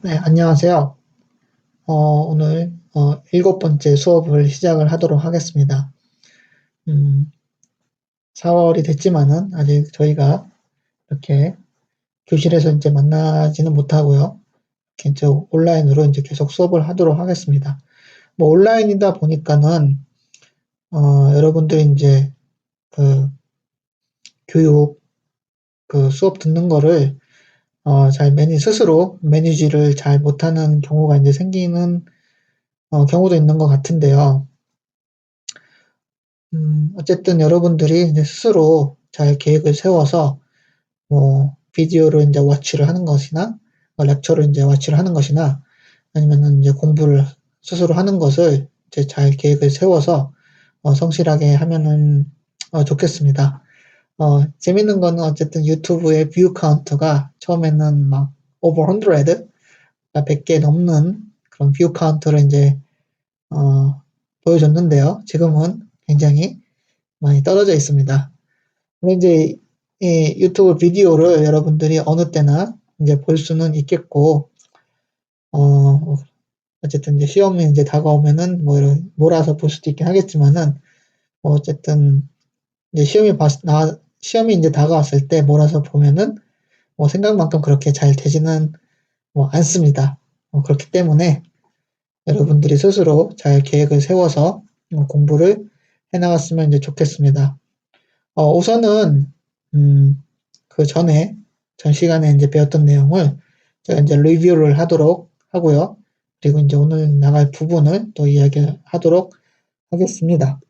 네, 안녕하세요. 오늘 7번째 수업을 시작을 하도록 하겠습니다. 4월이 됐지만은 아직 저희가 이렇게 교실에서 이제 만나지는 못하고요. 이렇게 이제 온라인으로 이제 계속 수업을 하도록 하겠습니다. 뭐 온라인이다 보니까는 여러분들이 이제 그 교육 그 수업 듣는 거를 잘 스스로 매니지를 잘 못하는 경우가 이제 생기는 경우도 있는 것 같은데요. 어쨌든 여러분들이 이제 스스로 잘 계획을 세워서 뭐 비디오를 이제 워치를 하는 것이나 렉처를 이제 워치를 하는 것이나 아니면은 이제 공부를 스스로 하는 것을 이제 잘 계획을 세워서 성실하게 하면은 좋겠습니다. 재밌는 거는 어쨌든 유튜브의 뷰 카운트가 처음에는 막 over 100, 100개 넘는 그런 뷰 카운트를 이제 보여줬는데요. 지금은 굉장히 많이 떨어져 있습니다. 근데 이제 이 유튜브 비디오를 여러분들이 어느 때나 이제 볼 수는 있겠고, 어, 어쨌든 이제 시험이 이제 다가오면은 뭐 이런 몰아서 볼 수도 있긴 하겠지만은, 뭐 어쨌든 이제 시험이 이제 다가왔을 때 몰아서 보면은 뭐 생각만큼 그렇게 잘 되지는 뭐 않습니다. 그렇기 때문에 여러분들이 스스로 잘 계획을 세워서 공부를 해나갔으면 이제 좋겠습니다. 우선은, 그 전 시간에 이제 배웠던 내용을 제가 이제 리뷰를 하도록 하고요. 그리고 이제 오늘 나갈 부분을 또 이야기하도록 하겠습니다.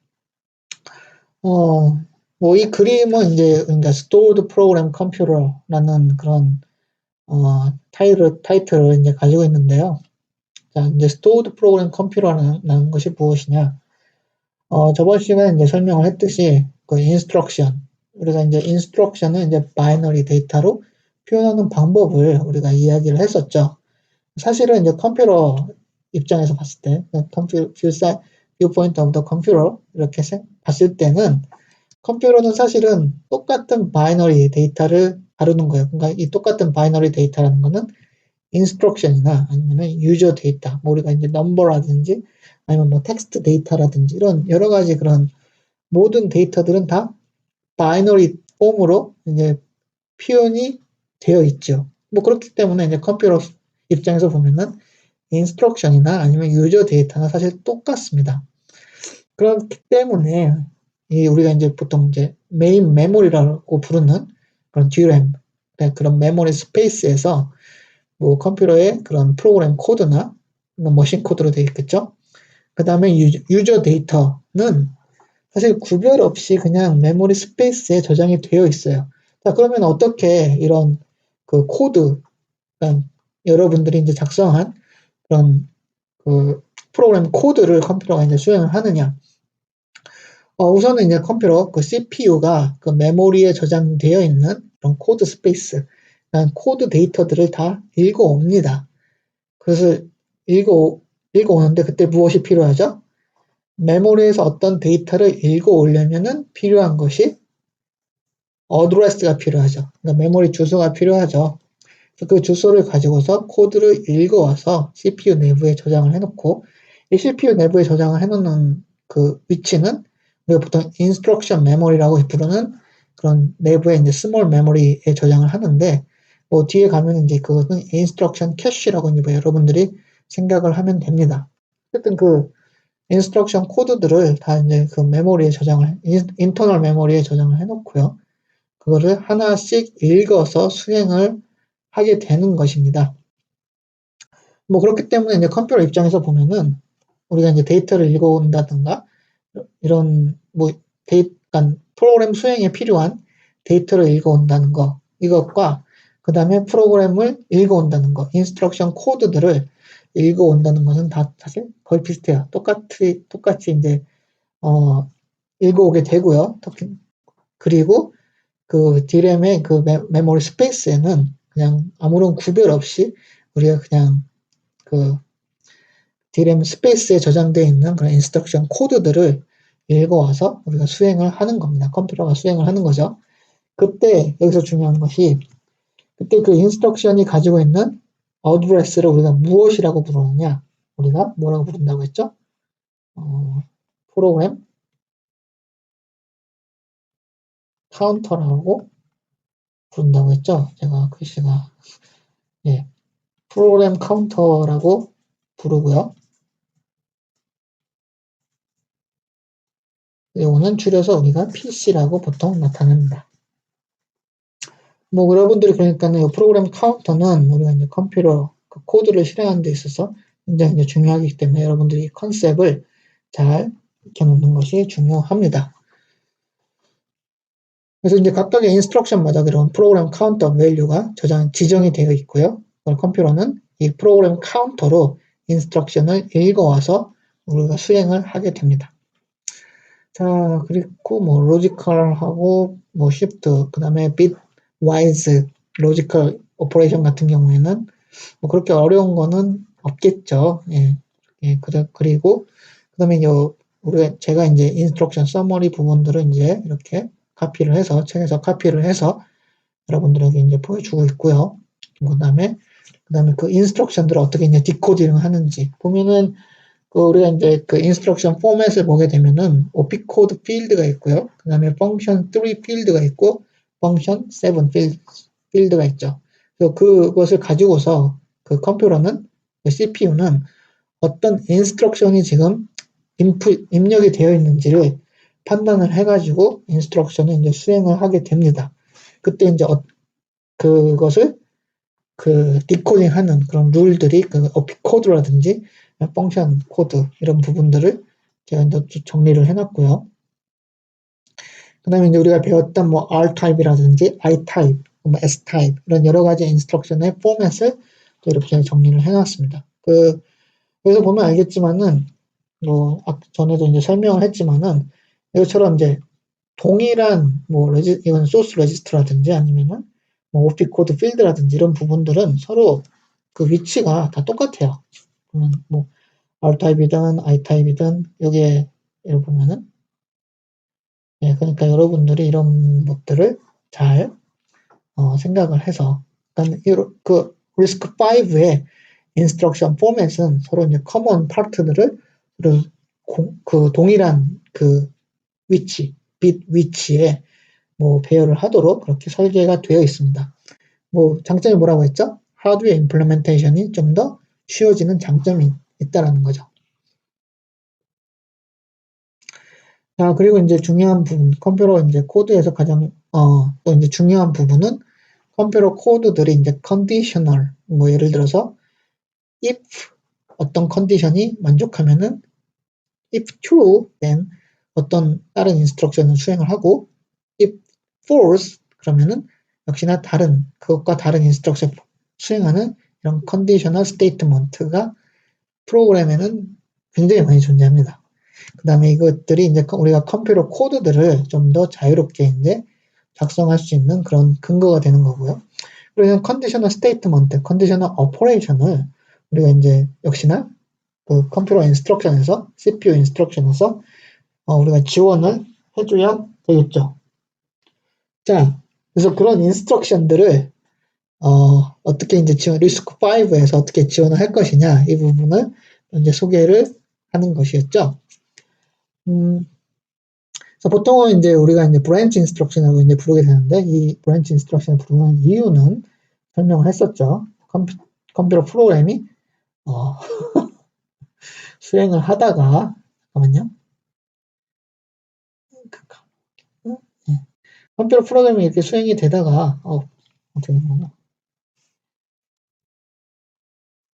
뭐 이 그림은 이제 그러니까 Stored Program Computer라는 그런 타이틀을 이제 가지고 있는데요. 자, 이제 Stored Program Computer라는 것이 무엇이냐? 저번 시간에 이제 설명을 했듯이 그 instruction, 우리가 이제 instruction은 이제 바이너리 데이터로 표현하는 방법을 우리가 이야기를 했었죠. 사실은 이제 컴퓨터 입장에서 봤을 때, viewpoint of the computer 이렇게 봤을 때는 컴퓨터는 사실은 똑같은 바이너리 데이터를 다루는 거예요. 그러니까 이 똑같은 바이너리 데이터라는 거는 인스트럭션이나 아니면은 유저 데이터, 뭐 우리가 이제 넘버라든지 아니면 뭐 텍스트 데이터라든지 이런 여러 가지 그런 모든 데이터들은 다 바이너리 폼으로 이제 표현이 되어 있죠. 뭐 그렇기 때문에 이제 컴퓨터 입장에서 보면은 인스트럭션이나 아니면 유저 데이터나 사실 똑같습니다. 그렇기 때문에 이 우리가 이제 보통 이제 메인 메모리라고 부르는 그런 DRAM, 그런 메모리 스페이스에서 뭐 컴퓨터의 그런 프로그램 코드나 머신 코드로 되어 있겠죠. 그 다음에 유저 데이터는 사실 구별 없이 그냥 메모리 스페이스에 저장이 되어 있어요. 자, 그러면 어떻게 이런 그 코드, 그러니까 여러분들이 이제 작성한 그런 그 프로그램 코드를 컴퓨터가 이제 수행을 하느냐. 우선은 이제 컴퓨터 그 CPU가 그 메모리에 저장되어 있는 그런 코드 스페이스, 그러니까 코드 데이터들을 다 읽어옵니다. 그래서 읽어오는데 그때 무엇이 필요하죠? 메모리에서 어떤 데이터를 읽어오려면은 필요한 것이 어드레스가 필요하죠. 그러니까 메모리 주소가 필요하죠. 그 주소를 가지고서 코드를 읽어와서 CPU 내부에 저장을 해놓고 이 CPU 내부에 저장을 해놓는 그 위치는 우리가 보통 인스트럭션 메모리라고 부르는 그런 내부에 이제 스몰 메모리에 저장을 하는데 뭐 뒤에 가면 이제 그것은 인스트럭션 캐시라고 이제 뭐 여러분들이 생각을 하면 됩니다. 어쨌든 그 인스트럭션 코드들을 다 이제 그 메모리에 인터널 메모리에 저장을 해놓고요. 그거를 하나씩 읽어서 수행을 하게 되는 것입니다. 뭐 그렇기 때문에 이제 컴퓨터 입장에서 보면은 우리가 이제 데이터를 읽어온다든가 이런 뭐 그러니까 프로그램 수행에 필요한 데이터를 읽어온다는 거 이것과 그 다음에 프로그램을 읽어온다는 거 인스트럭션 코드들을 읽어온다는 것은 다 사실 거의 비슷해요. 똑같이 이제 읽어오게 되고요. 그리고 그 D램의 그 메모리 스페이스에는 그냥 아무런 구별 없이 우리가 그냥 그 D램 스페이스에 저장되어 있는 그런 인스트럭션 코드들을 읽어와서 우리가 수행을 하는 겁니다. 컴퓨터가 수행을 하는 거죠. 그때 여기서 중요한 것이 그때 그 인스트럭션이 가지고 있는 어드레스를 우리가 무엇이라고 부르느냐? 우리가 뭐라고 부른다고 했죠? 프로그램 카운터라고 부른다고 했죠? 제가 글씨가 예, 프로그램 카운터라고 부르고요. 이거는 줄여서 우리가 PC라고 보통 나타냅니다. 뭐 여러분들이 그러니까는 이 프로그램 카운터는 우리가 이제 컴퓨터 그 코드를 실행하는 데 있어서 굉장히 이제 중요하기 때문에 여러분들이 컨셉을 잘 익혀놓는 것이 중요합니다. 그래서 이제 각각의 인스트럭션마다 그런 프로그램 카운터 밸류가 지정이 되어 있고요. 컴퓨터는 이 프로그램 카운터로 인스트럭션을 읽어와서 우리가 수행을 하게 됩니다. 자, 그리고 뭐 로지컬하고 뭐 시프트, 그 다음에 빗 와이즈 로지컬 오퍼레이션 같은 경우에는 뭐 그렇게 어려운 거는 없겠죠. 예. 예, 그리고 그다음에 제가 이제 인스트럭션 서머리 부분들은 이제 이렇게 카피를 해서 책에서 카피를 해서 여러분들에게 이제 보여주고 있고요. 그다음에 그 인스트럭션들을 어떻게 이제 디코딩을 하는지 보면은 우리가 이제 그 인스트럭션 포맷을 보게 되면은 OP 코드 필드가 있고요. 그 다음에 펑션 3 필드가 있고 펑션 7 필드가 있죠. 그래서 그것을 가지고서 그 컴퓨터는 그 CPU는 어떤 인스트럭션이 지금 입력이 되어 있는지를 판단을 해가지고 인스트럭션을 이제 수행을 하게 됩니다. 그때 이제 그것을 그 디코딩하는 그런 룰들이 그 OP 코드라든지 펑션 코드 이런 부분들을 제가 이제 정리를 해놨고요. 그 다음에 이제 우리가 배웠던 뭐 R 타입이라든지 I 타입, 뭐 S 타입 이런 여러 가지 인스트럭션의 포맷을 또 이렇게 정리를 해놨습니다. 그래서 보면 알겠지만은 뭐 전에도 이제 설명을 했지만은 이것처럼 이제 동일한 뭐 이건 소스 레지스트라든지 아니면은 뭐 OP 코드 필드라든지 이런 부분들은 서로 그 위치가 다 똑같아요. 그러면 뭐 R 타입이든 I 타입이든 여기에 이렇게 보면은 예, 그러니까 여러분들이 이런 것들을 잘 생각을 해서 그 리스크 5의 인스트럭션 포맷은 서로 이제 커먼 파트들을 그 동일한 그 위치, 빗 위치에 뭐 배열을 하도록 그렇게 설계가 되어 있습니다. 뭐 장점이 뭐라고 했죠? 하드웨어 임플리멘테이션이 좀 더 쉬워지는 장점이 있다라는 거죠. 자, 그리고 이제 중요한 부분, 컴퓨터 이제 코드에서 가장 또 이제 중요한 부분은 컴퓨터 코드들이 이제 컨디셔널, 뭐 예를 들어서 if 어떤 컨디션이 만족하면은 if true, then 어떤 다른 인스트럭션을 수행을 하고 if false 그러면은 역시나 그것과 다른 인스트럭션 수행하는 이런 컨디셔널 스테이트먼트가 프로그램에는 굉장히 많이 존재합니다. 그 다음에 이것들이 이제 우리가 컴퓨터 코드들을 좀 더 자유롭게 이제 작성할 수 있는 그런 근거가 되는 거고요. 그래서 컨디셔널 스테이트먼트, 컨디셔널 오퍼레이션을 우리가 이제 역시나 그 컴퓨터 인스트럭션에서, CPU 인스트럭션에서 우리가 지원을 해줘야 되겠죠. 자, 그래서 그런 인스트럭션들을 어떻게 이제 리스크 5에서 어떻게 지원을 할 것이냐 이 부분을 이제 소개를 하는 것이었죠. 그래서 보통은 이제 우리가 이제 브랜치 인스트럭션이라고 이제 부르게 되는데 이 브랜치 인스트럭션을 부르는 이유는 설명을 했었죠. 컴퓨터 프로그램이 수행을 하다가 잠깐만요. 네. 컴퓨터 프로그램이 이렇게 수행이 되다가 어떻게 되나?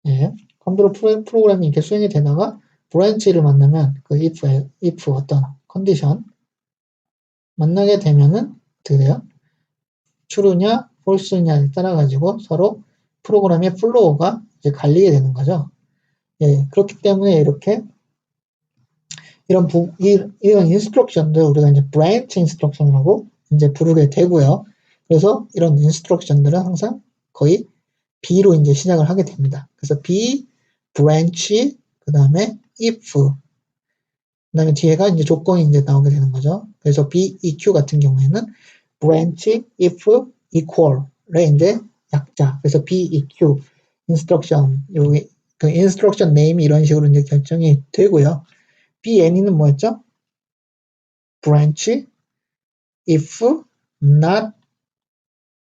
예, 컴퓨터 프로그램이 이렇게 수행이 되다가 브랜치를 만나면 그 if 어떤 컨디션 만나게 되면은 어떻게 돼요? true냐 false냐에 따라 가지고 서로 프로그램의 플로우가 이제 갈리게 되는 거죠. 예, 그렇기 때문에 이렇게 이런 인스트럭션들 우리가 이제 브랜치 인스트럭션이라고 이제 부르게 되고요. 그래서 이런 인스트럭션들은 항상 거의 B로 이제 시작을 하게 됩니다. 그래서 B, branch, 그 다음에 if, 그 다음에 뒤에가 이제 조건이 이제 나오게 되는 거죠. 그래서 BEQ 같은 경우에는 branch, if, equal의 이제 약자. 그래서 BEQ. instruction, 여기 그 instruction name이 이런 식으로 이제 결정이 되고요. B, any는 뭐였죠? branch, if not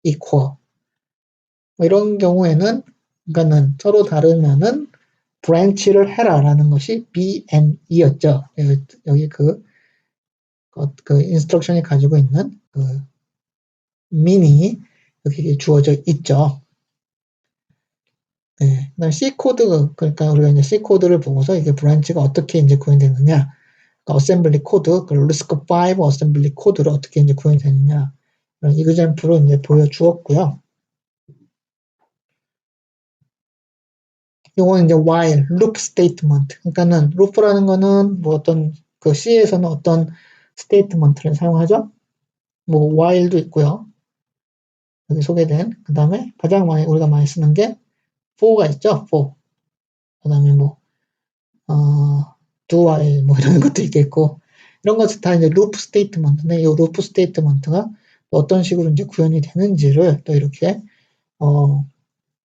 equal. 뭐 이런 경우에는, 그러니까는 서로 다르면은 branch를 해라라는 것이 B and E였죠. 여기 그 instruction이 가지고 있는 그 meaning이 여기 주어져 있죠. 네. 그다음 C 코드, 그러니까 우리가 이제 C 코드를 보고서 이게 branch가 어떻게 이제 구현되느냐, 그러니까 assembly 코드, 그 RISC-V assembly 코드를 어떻게 이제 구현되느냐, 이런 이그젬플을 이제 보여주었고요. 요거는 이제 while, loop statement. 그러니까는 loop라는 거는 뭐 어떤 그 C에서는 어떤 statement를 사용하죠. 뭐 while도 있고요. 여기 소개된, 그 다음에 가장 많이 우리가 많이 쓰는 게 for가 있죠. for. 그 다음에 뭐 do while 뭐 이런 것도 있겠고, 이런 것은 다 이제 loop statement인데, 이 loop statement가 어떤 식으로 이제 구현이 되는지를 또 이렇게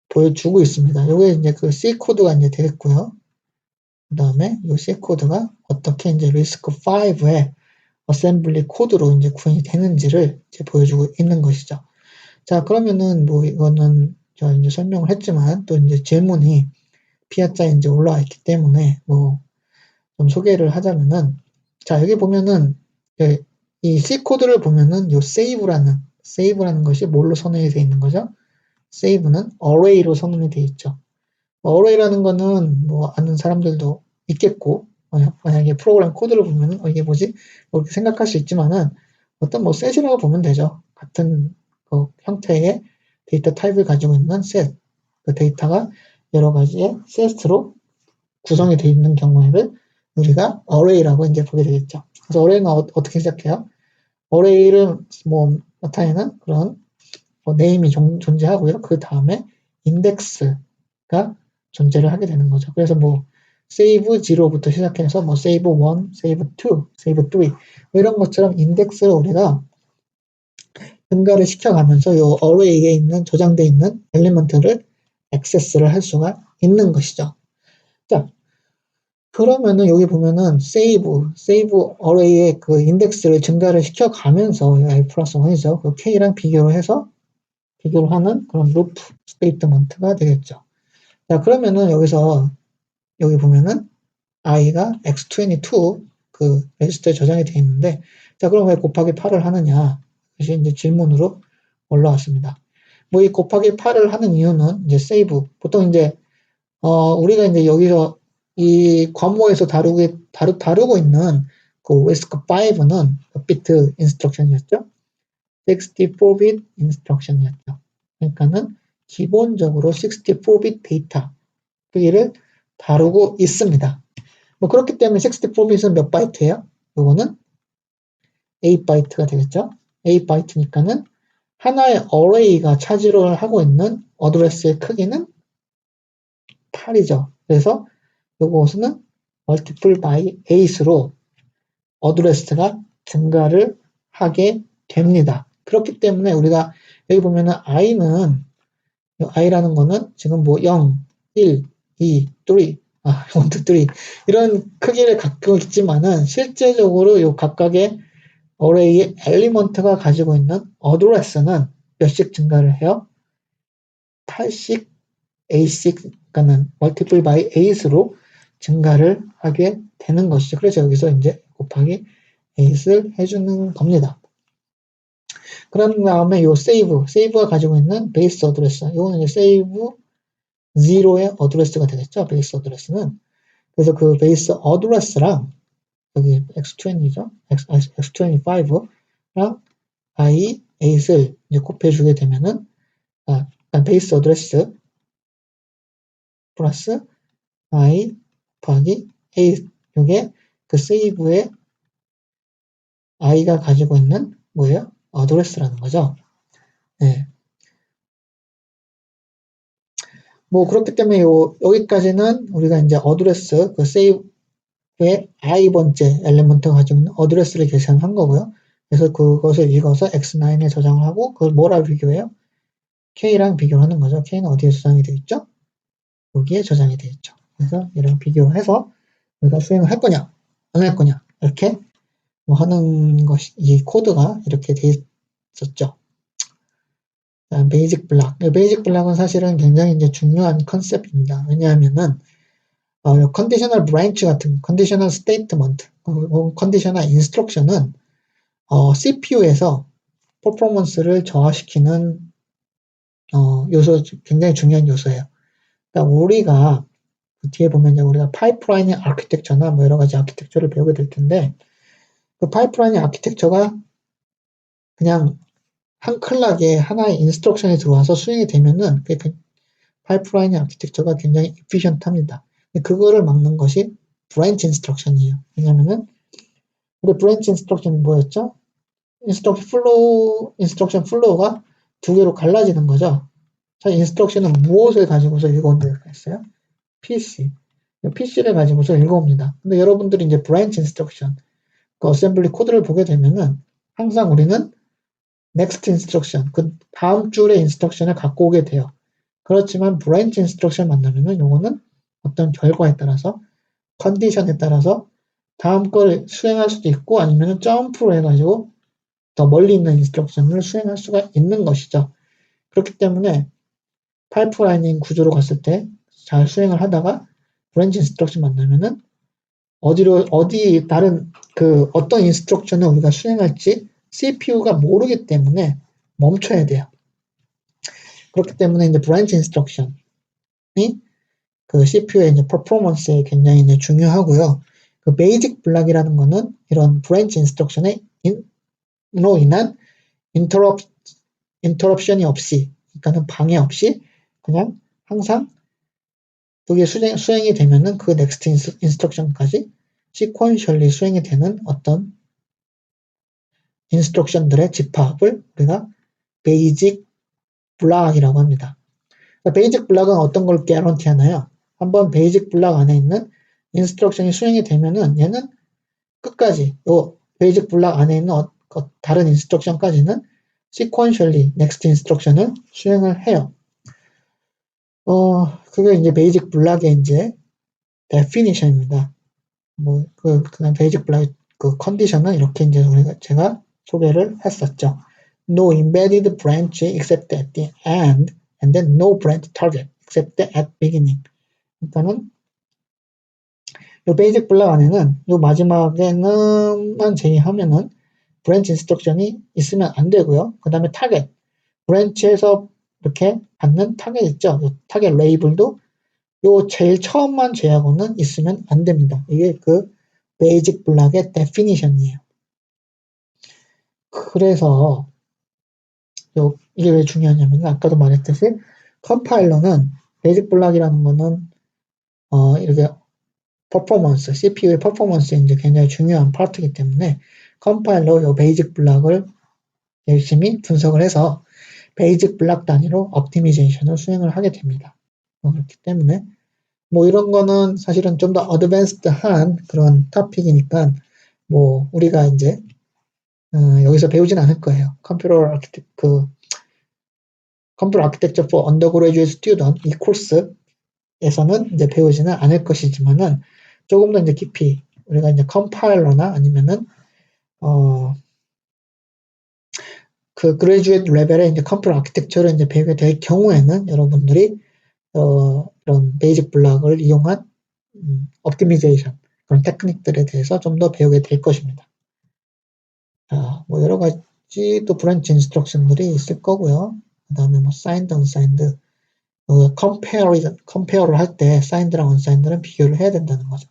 보여주고 있습니다. 요게 이제 그 C 코드가 이제 되겠고요. 그 다음에 이 C 코드가 어떻게 이제 RISC-V의 어셈블리 코드로 이제 구현이 되는지를 이제 보여주고 있는 것이죠. 자, 그러면은 뭐 이거는 제가 이제 설명을 했지만 또 이제 질문이 피아자에 이제 올라와 있기 때문에 뭐 좀 소개를 하자면은, 자, 여기 보면은 이 C 코드를 보면은 요 save라는 것이 뭘로 선언이 되어 있는 거죠? save는 array로 선언이 되어 있죠. array라는 거는 뭐 아는 사람들도 있겠고, 만약에 프로그램 코드를 보면은 이게 뭐지? 그렇게 생각할 수 있지만은 어떤 뭐 set이라고 보면 되죠. 같은 그 형태의 데이터 타입을 가지고 있는 set, 그 데이터가 여러 가지의 set로 구성이 되어 있는 경우에는 우리가 array라고 이제 보게 되겠죠. 그래서 array는 어떻게 시작해요? array를 뭐 나타내는 그런 뭐 name이 존재하고요. 그 다음에 index가 존재를 하게 되는 거죠. 그래서 뭐 save 0부터 시작해서 뭐 save 1, save 2, save 3 뭐 이런 것처럼 인덱스를 우리가 증가를 시켜가면서 이 array에 있는 저장되어 있는 엘리먼트를 액세스를 할 수가 있는 것이죠. 자, 그러면은 여기 보면은 save array의 그 인덱스를 증가를 시켜가면서 i 플러스 1이죠. 그 k랑 비교를 하는 그런 루프 스테이트먼트가 되겠죠. 자, 그러면은 여기서 여기 보면은 i가 x22 그 레지스터에 저장이 되어 있는데, 자, 그럼 왜 곱하기 8을 하느냐? 그것이 이제 질문으로 올라왔습니다. 뭐 이 곱하기 8을 하는 이유는 이제 save, 보통 이제 우리가 이제 여기서 이 과목에서 다루고 있는 그 RISC-V는 몇 비트 인스트럭션이었죠? 64bit 인스트럭션이었죠. 그러니까는 기본적으로 64bit 데이터 크기를 다루고 있습니다. 뭐 그렇기 때문에 64bit은 몇 바이트예요? 요거는 8바이트가 되겠죠? 8바이트니까는 하나의 array가 차지를 하고 있는 어드레스의 크기는 8이죠. 그래서 요것은 multiple by 8으로 어드레스가 증가를 하게 됩니다. 그렇기 때문에 우리가 여기 보면은 i라는 거는 지금 뭐 0, 1, 2, 3, 1, 2, 3 이런 크기를 갖고 있지만은 실제적으로 요 각각의 array의 엘리먼트가 가지고 있는 어드레스는 몇씩 증가를 해요? 8씩, 8씩, 그러니까는 multiple by 8으로 증가를 하게 되는 것이죠. 그래서 여기서 이제 곱하기 8을 해주는 겁니다. 그런 다음에 요 save가 가지고 있는 베이스 어드레스, 이거는 이제 save 0의 어드레스가 되겠죠. 베이스 어드레스는. 그래서 그 베이스 어드레스랑 여기 x20죠. x25랑 i8을 이제 곱해주게 되면은 베이스 어드레스 플러스 i 곱하기 8, 이게 그 save의 i가 가지고 있는 뭐예요? 어드레스라는 거죠. 네. 뭐 그렇기 때문에 여기까지는 우리가 이제 어드레스 그 save의 i번째 엘리먼트가 가지고 있는 어드레스를 계산한 거고요. 그래서 그것을 읽어서 x9에 저장을 하고 그걸 뭐랑 비교해요? k랑 비교를 하는 거죠. k는 어디에 저장이 되어 있죠? 여기에 저장이 되어 있죠. 그래서 이런 비교해서 우리가 수행을 할 거냐, 안 할 거냐, 이렇게 뭐 하는 것이, 이 코드가 이렇게 되어 있었죠. 베이직 블락. 베이직 블락은 사실은 굉장히 이제 중요한 컨셉입니다. 왜냐하면은, 컨디셔널 브랜치 같은, 컨디셔널 스테이트먼트, 컨디셔널 인스트럭션은, CPU에서 퍼포먼스를 저하시키는, 굉장히 중요한 요소예요. 그러니까 우리가, 뒤에 보면 우리가 파이프라인의 아키텍처나 뭐 여러 가지 아키텍처를 배우게 될 텐데, 그 파이프라인의 아키텍처가 그냥 한 클락에 하나의 인스트럭션이 들어와서 수행이 되면은, 그 파이프라인의 아키텍처가 굉장히 efficient합니다. 그거를 막는 것이 브랜치 인스트럭션이에요. 왜냐면은, 우리 브랜치 인스트럭션이 뭐였죠? 인스트럭션 플로우가 두 개로 갈라지는 거죠. 자, 인스트럭션은 무엇을 가지고서 읽어온다고 했어요? PC. PC를 가지고서 읽어옵니다. 근데 여러분들이 이제 브랜치 인스트럭션, 그 어셈블리 코드를 보게 되면은 항상 우리는 next instruction, 그 다음 줄의 인스트럭션을 갖고 오게 돼요. 그렇지만 브랜치 인스트럭션 만나면은 요거는 어떤 결과에 따라서 컨디션에 따라서 다음 걸 수행할 수도 있고 아니면은 점프로 해가지고 더 멀리 있는 인스트럭션을 수행할 수가 있는 것이죠. 그렇기 때문에 파이프라이닝 구조로 갔을 때 잘 수행을 하다가 브랜치 인스트럭션 만나면은 어디 다른 그 어떤 인스트럭션을 우리가 수행할지 CPU가 모르기 때문에 멈춰야 돼요. 그렇기 때문에 이제 브랜치 인스트럭션이 그 CPU의 이제 퍼포먼스에 굉장히 이제 중요하고요. 그 베이직 블락이라는 거는 이런 브랜치 인스트럭션에 로 인한 인터럽션이 없이, 그러니까는 방해 없이 그냥 항상 그게 수행이 되면은 그 넥스트 인스트럭션까지 시퀀셜리 수행이 되는 어떤 인스트럭션들의 집합을 우리가 베이직 블락이라고 합니다. 베이직 블락은 어떤 걸 개런티 하나요? 한번 베이직 블락 안에 있는 인스트럭션이 수행이 되면은 얘는 끝까지 요 베이직 블락 안에 있는 다른 인스트럭션까지는 sequentially next instruction을 수행을 해요. 그게 이제 베이직 블락의 이제 definition입니다. 그냥 베이직 블락 그 컨디션은 이렇게 이제 제가 소개를 했었죠. No embedded branch except at the end, and then no branch target except at beginning. 그러니까는 요 베이직 블락 안에는 요 마지막에는만 제외하면은 브랜치 인스트럭션이 있으면 안 되고요. 그 다음에 타겟, 브랜치에서 이렇게 받는 타겟 있죠. 요 타겟 레이블도 요 제일 처음만 제외하고는 있으면 안 됩니다. 이게 그 베이직 블락의 데피니션이에요. 그래서 이게 왜 중요하냐면 아까도 말했듯이 컴파일러는 베이직 블락이라는 거는 이렇게 퍼포먼스, CPU의 퍼포먼스에 이제 굉장히 중요한 파트이기 때문에 컴파일러 요 베이직 블락을 열심히 분석을 해서 베이직 블락 단위로 옵티미제이션을 수행을 하게 됩니다. 그렇기 때문에 뭐 이런 거는 사실은 좀 더 어드밴스드한 그런 토픽이니까 뭐 우리가 이제 여기서 배우진 않을 거예요. 컴퓨터 아키텍처 for undergraduate student 이 코스에서는 이제 배우지는 않을 것이지만은 조금 더 이제 깊이 우리가 이제 컴파일러나 아니면은 그 그레주에이트 레벨의 이제 컴퓨터 아키텍처를 이제 배우게 될 경우에는 여러분들이 이런 베이직 블락을 이용한 옵티미제이션 그런 테크닉들에 대해서 좀 더 배우게 될 것입니다. 뭐 여러 가지 또 브랜치 인스트럭션들이 있을 거고요. 그 다음에 뭐 사인드, 언사인드, 컴페어를 할 때 사인드랑 언사인드는 비교를 해야 된다는 거죠.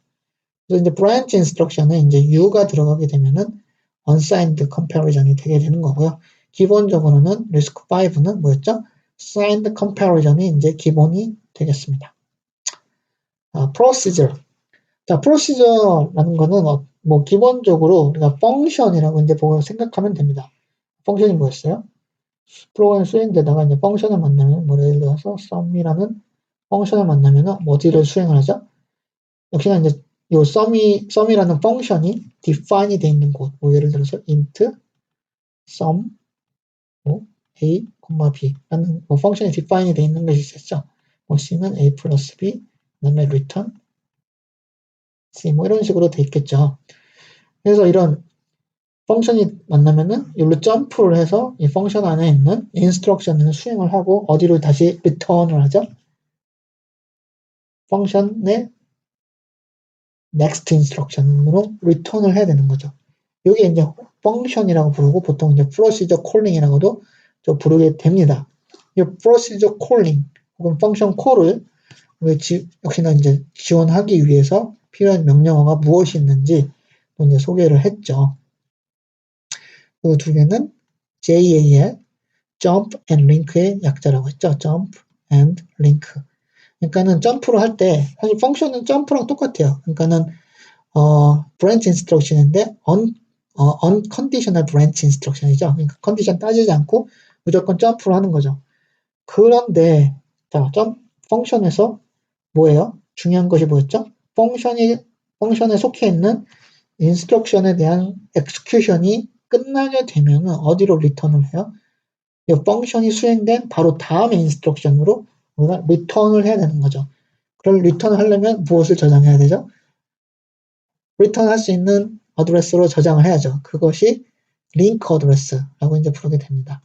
그래서 이제 브랜치 인스트럭션에 이제 U가 들어가게 되면은 언사인드 컴패리전이 되게 되는 거고요. 기본적으로는 리스크 5는 뭐였죠? signed comparison이 이제 기본이 되겠습니다. procedure. 자, procedure라는 거는 뭐 기본적으로 우리가 펑션이라고 이제 보고 생각하면 됩니다. 펑션이 뭐였어요? 프로그램 수행되다가 이제 펑션을 만나면 뭐 예를 들어서 sum이라는 펑션을 만나면은 어디를 수행을 하죠? 역시나 이제 요 sum이라는 펑션이 define이 되어 있는 곳, 뭐 예를 들어서 int sum a, b 라는 뭐 펑션이 define이 되어 있는 것이 있었죠. 뭐 C는 A 플러스 B, 그 다음에 return C, 뭐 이런 식으로 돼 있겠죠. 그래서 이런 펑션이 만나면은 여기로 점프를 해서 이 펑션 안에 있는 인스트럭션을 수행을 하고 어디로 다시 return을 하죠? 펑션의 next instruction으로 return을 해야 되는 거죠. 이게 이제 펑션이라고 부르고 보통 이제 procedure calling이라고도 좀 부르게 됩니다. 이 procedure calling 혹은 펑션 콜을 역시나 이제 지원하기 위해서 필요한 명령어가 무엇이 있는지 이제 소개를 했죠. 그 두 개는 JAL, Jump and Link의 약자라고 했죠. Jump and Link. 그러니까는 점프를 할 때 사실 펑션은 점프랑 똑같아요. 그러니까는 branch instruction인데 unconditional branch instruction이죠. 그러니까 컨디션 따지지 않고 무조건 점프를 하는 거죠. 그런데 자, 펑션에서 뭐예요? 중요한 것이 뭐였죠? 펑션에 속해 있는 인스트럭션에 대한 엑스큐션이 끝나게 되면 어디로 리턴을 해요? 이 펑션이 수행된 바로 다음의 인스트럭션으로 우리가 리턴을 해야 되는 거죠. 그걸 리턴을 하려면 무엇을 저장해야 되죠? 리턴할 수 있는 어드레스로 저장을 해야죠. 그것이 링크 어드레스라고 이제 부르게 됩니다.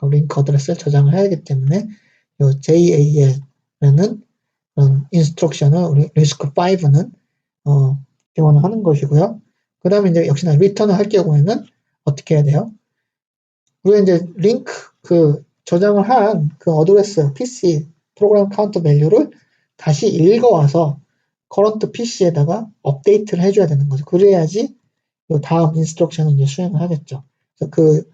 링크 어드레스를 저장을 해야 하기 때문에 이 JAL라는 인스트럭션을 우리 RISC-V는 지원을 하는 것이고요. 그 다음에 이제 역시나 리턴을 할 경우에는 어떻게 해야 돼요? 우리가 이제 링크 저장을 한 그 어드레스 PC 프로그램 카운트 밸류를 다시 읽어와서 커런트 PC에다가 업데이트를 해줘야 되는 거죠. 그래야지 다음 인스트럭션을 이제 수행을 하겠죠. 그래서 그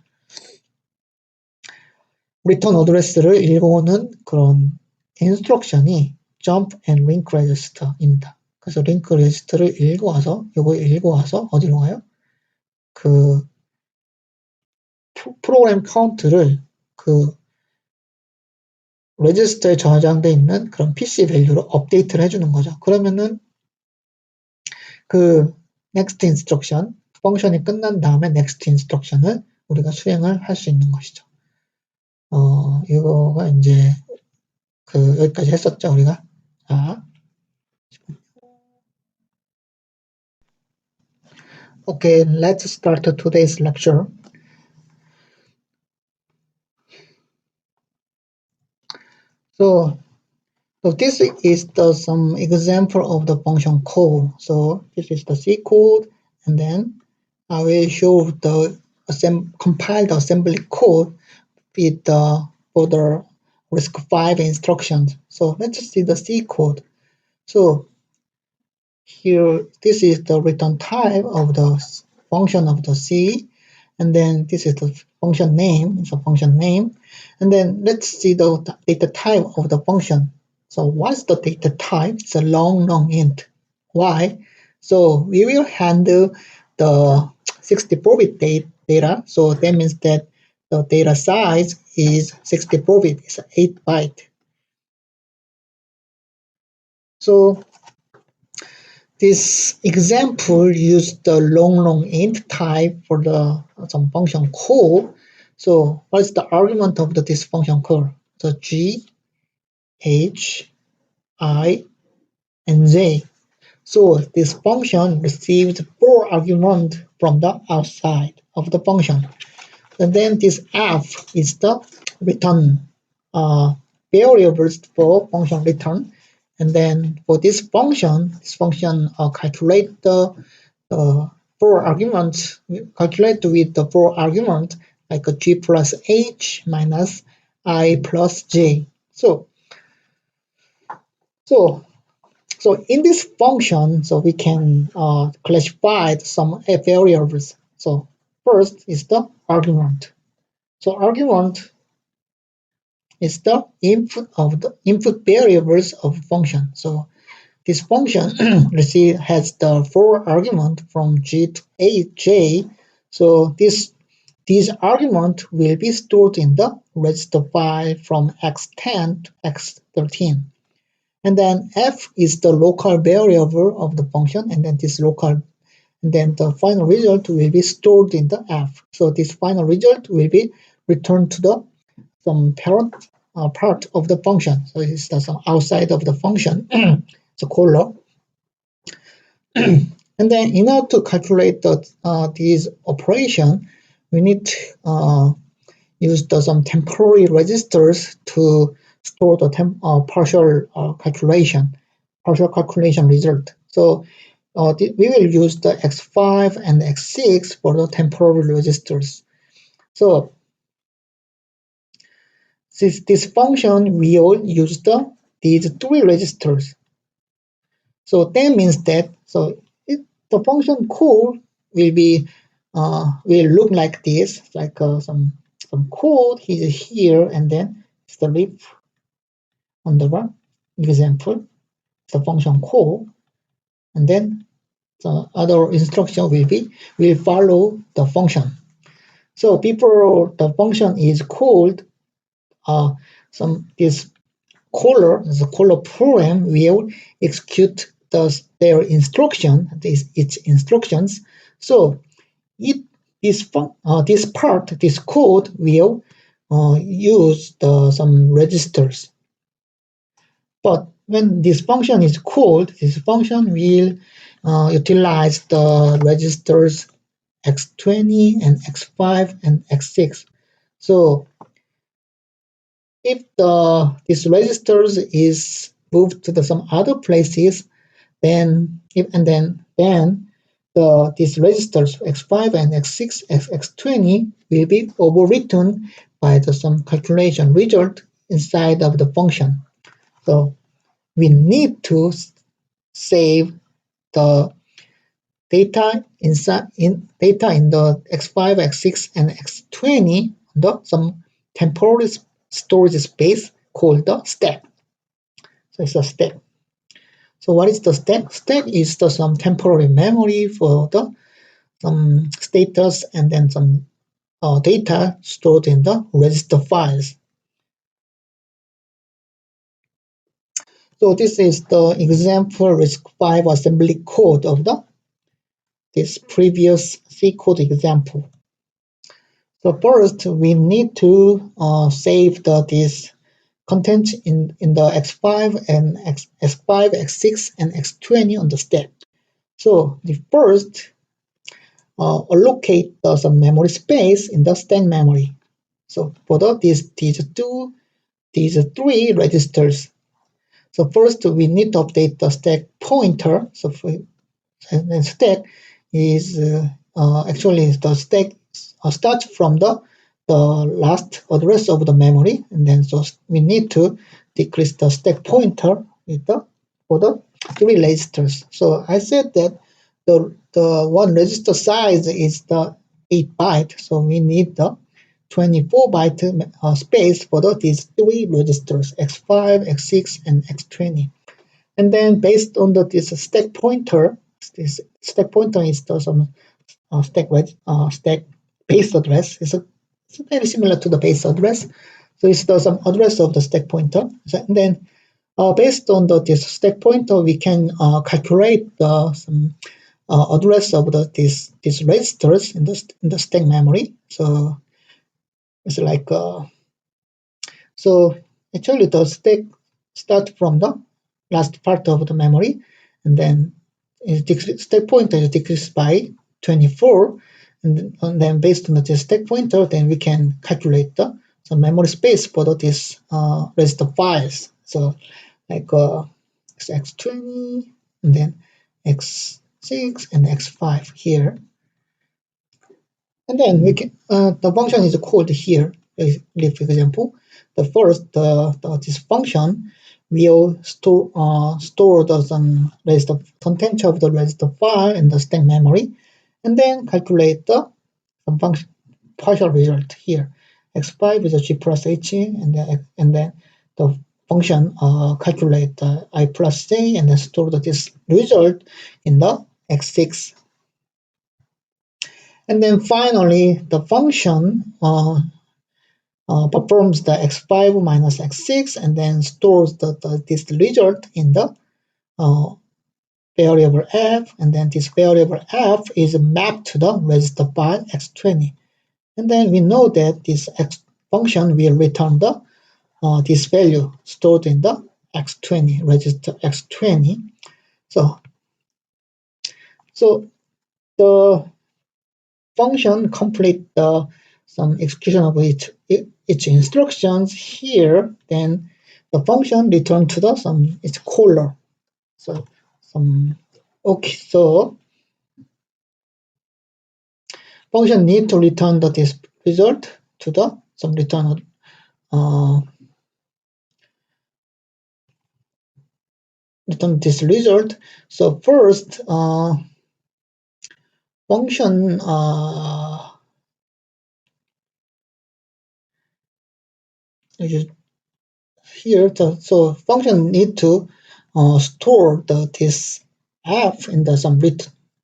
리턴 어드레스를 읽어오는 그런 인스트럭션이 jump and link register입니다. 그래서 링크 레지스터를 읽어와서 어디로 가요? 그 프로그램 카운트를 그 레지스터에 저장되어 있는 그런 PC 밸류로 업데이트를 해주는 거죠. 그러면은 그 next instruction 펑션이 끝난 다음에 next instruction을 우리가 수행을 할 수 있는 것이죠. 이거가 이제 여기까지 했었죠, 우리가. 자. Okay, let's start today's lecture. So this is some example of the function call. So this is the C code, and then I will show the compiled assembly code with for the RISC-V instructions. So let's see the C code. So here, this is the return type of the function of the C, and then this is the function name. It's a function name, and then let's see the data type of the function. So what's the data type? It's a long int. Why? So we will handle the 64-bit data. So that means that the data size is 64-bit. It's 8 byte. So this example used the long int type for the some function call. So what is the argument of this function call? So G, H, I, and J. So this function receives 4 arguments from the outside of the function. And then this F is the return variables for function return. And then for this function calculate the 4 arguments, calculate with the 4 arguments like a G plus H minus I plus J. So in this function, so we can classify some variables. So first is the argument. So argument is the input variables of function. So this function has the 4 arguments from G to J. So these arguments will be stored in the register file from X10 to X13. And then F is the local variable of the function, and then the final result will be stored in the F. So this final result will be returned to the some parent part of the function. So it's the some outside of the function, the caller. And then in order to calculate these operation, we need to use some temporary registers to store the partial calculation result. So we will use the x5 and x6 for the temporary registers. So since this function will use these three registers. So that means that the function code will look like this, like some code is here, and then it's the leaf on the right example, the function call, and then the other instruction will follow the function. So before the function is called, this caller program will execute their its instructions. So this code will use some registers. But when this function is called, this function will utilize the registers x20 and x5 and x6. So if this registers is moved to some other places, then these registers x5 and x6, x20 will be overwritten by some calculation result inside of the function. So we need to save the data in the x5, x6, and x20 some temporary storage space called the stack. So it's a stack. So what is the stack? Stack is some temporary memory for some status and then some data stored in the register files. So this is the example RISC-V assembly code of this previous C code example. So first we need to save this content in the x5 and x5, x6, and x20 on the stack. So the first allocate some memory space in the stack memory. So for these three registers. So first we need to update the stack pointer. So and then stack is actually the stack starts from the last address of the memory, and then so we need to decrease the stack pointer for the three registers. So I said that the one register size is the 8 byte, so we need the 24 byte space for these three registers, x5, x6, and x20. And then based on this stack pointer, this stack pointer is some stack base address. It's very similar to the base address. So it's some address of the stack pointer. And then based on this stack pointer, we can calculate some address of these registers in the stack memory. So it's like so actually the stack starts from the last part of the memory, and then stack pointer is decreased by 24, and then based on the stack pointer, then we can calculate some memory space for these register files. So like x20, and then x6 and x5 here. And then we can the function is called here. For example, the first this function will store some register content of the register file in the stack memory, and then calculate some function partial result here. x5 is a g plus h, and then the function calculate I plus j, and then store this result in the x6. And then finally, the function performs the x5 minus x6, and then stores this result in the variable f, and then this variable f is mapped to the register file x20. And then we know that this function will return the this value stored in the X20 register X20. So the function complete some execution of its instructions here. Then the function return to the its caller. So so function need to return this result to the return this result. So first function here so function need to store this f in the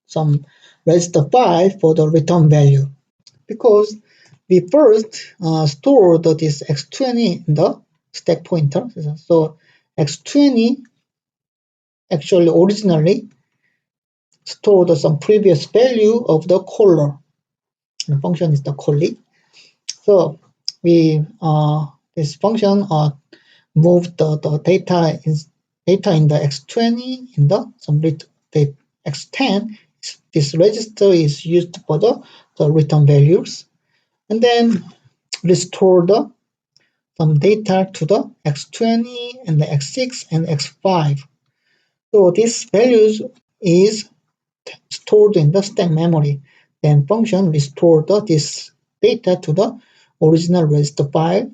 some register file for the return value, because we first stored this x20 in the stack pointer. So x20 actually originally stored some previous value of the caller. The function is the callee. So we this function move the data in the x20 in the x10. This register is used for the return values, and then restore some data to the x20 and the x6 and x5. So these values is stored in the stack memory. Then function restore this data to the original register file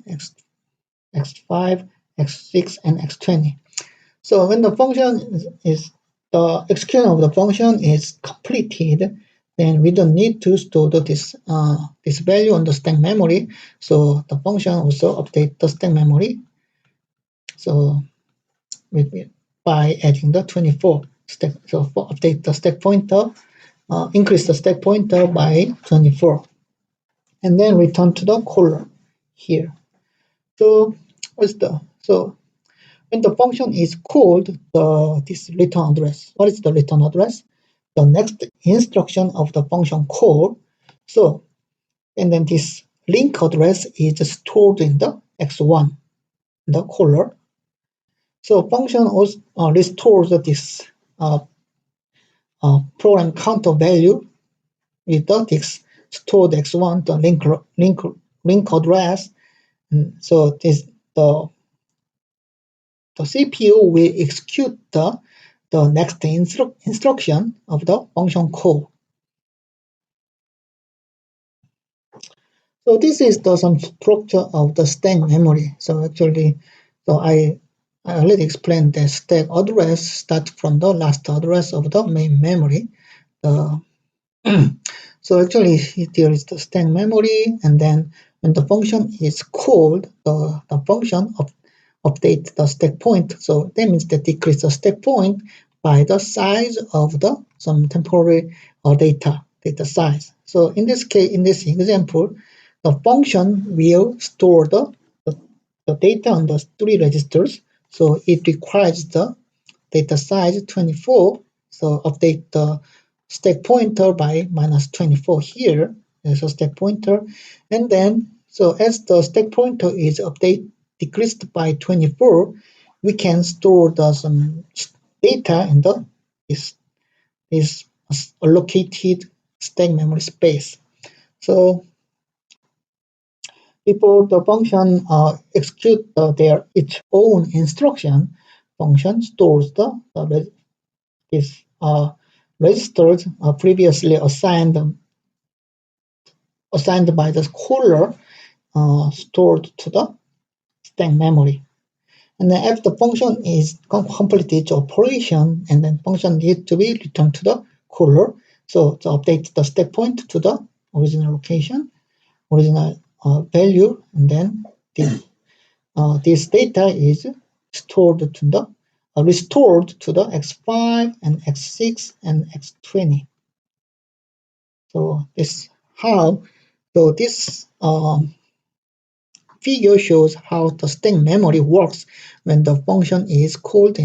x5, x6, and x20. So when the function is the execution of the function is completed, then we don't need to store this value on the stack memory. So the function also update the stack memory. So by adding the 24 stack, so update the stack pointer, increase the stack pointer by 24, and then return to the caller here. So when the function is called, this return address. What is the return address? The next instruction of the function call. So, and then this link address is stored in the x1, the caller. So function also restores this program counter value with this stored x1, the link address. And so this the CPU will execute the next instruction of the function call. So this is some structure of the stack memory. So actually, I already explained that stack address starts from the last address of the main memory. So actually, there is the stack memory, and then when the function is called, the function update the stack point. So that means that decrease the stack point by the size of some temporary data size. So in this case, in this example, the function will store the data on the 3 registers. So it requires the data size 24. So update the stack pointer by -24 here. There's a stack pointer, and then so as the stack pointer is decreased by 24, we can store some data in this allocated stack memory space. So before the function execute its own instruction, function stores these registers previously assigned by the caller stored to the stack memory. And then after the function is completed its operation, and then function needs to be returned to the caller. So to update the stack point to the original location, original value, and then this data is stored to the restored to the x5 and x6 and x20. So this figure shows how the stack memory works when the function is called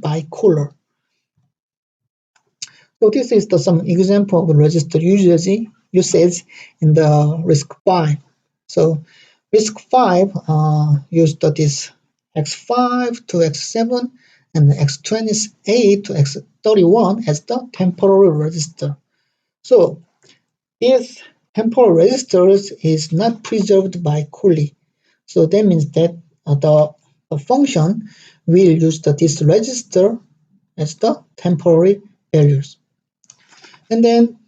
by caller. So this is some example of register usage in the RISC-V. So RISC-V used this X5 to X7 and X28 to X31 as the temporal register. So these temporal registers is not preserved by Corley. So that means that the function will use this register as the temporary values. And then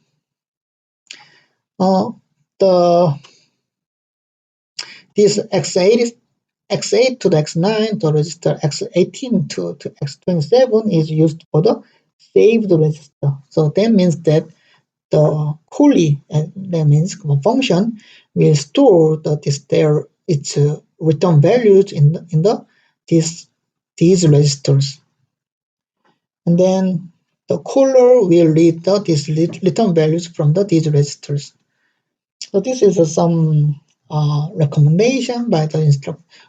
this X8 to the X9, the register X18 to X27 is used for the saved register. So that means that the Corley, that means the function, will store its return values in these registers. And then the caller will read these return values from these registers. So this is some recommendation by the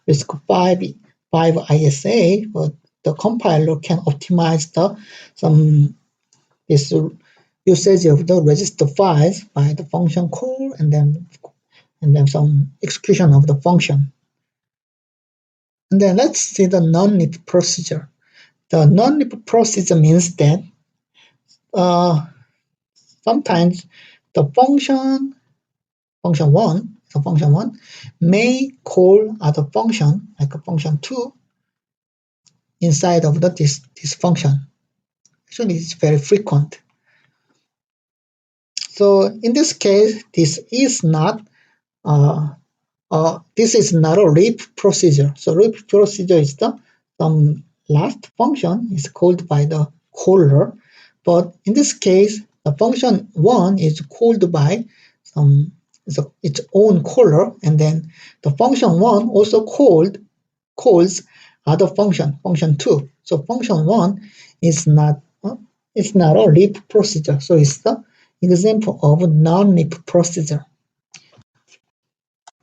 RISC-V ISA, but the compiler can optimize this usage of the register files by the function call and then some execution of the function. And then let's see the non-NIP procedure. The non-NIP procedure means that sometimes the function 1 may call other function like a function 2 inside of this function. Actually, it's very frequent. So in this case, this is not a RIP procedure. So RIP procedure is some last function is called by the caller, but in this case, the function 1 is called by its own caller, and then the function 1 also calls other function 2. So function 1 is not a RIP procedure. So it's the example of non-RIP procedure.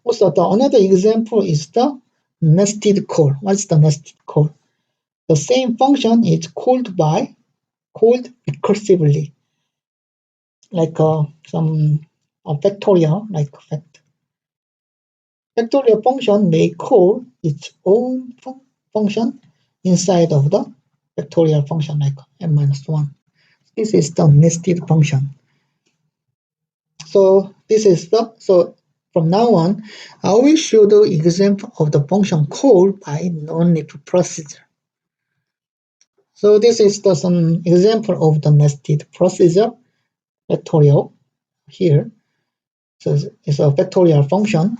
Also, another example is the nested call. What's the nested call? The same function is called recursively, like some factorial, like fact. Factorial function may call its own function inside of the factorial function, like n-1. This is the nested function. So from now on, I will show the example of the function call by non-RIP procedure. So this is some example of the nested procedure factorial here. So it's a factorial function.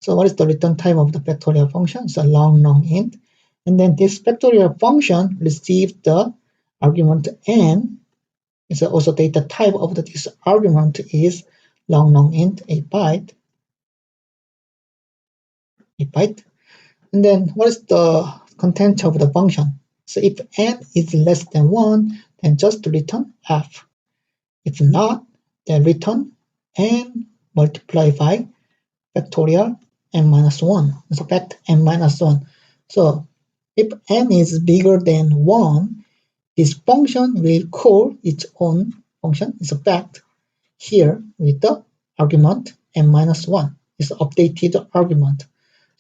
So what is the return type of the factorial function? It's a long int. And then this factorial function receives the argument n. It's also data type of this argument is long int 8 byte. And then what is the content of the function? So if n is less than 1, then just return f. If not, then return n multiplied by factorial n-1. So fact n-1. So if n is bigger than 1, this function will call its own function. It's a fact here with the argument n-1. It's updated argument.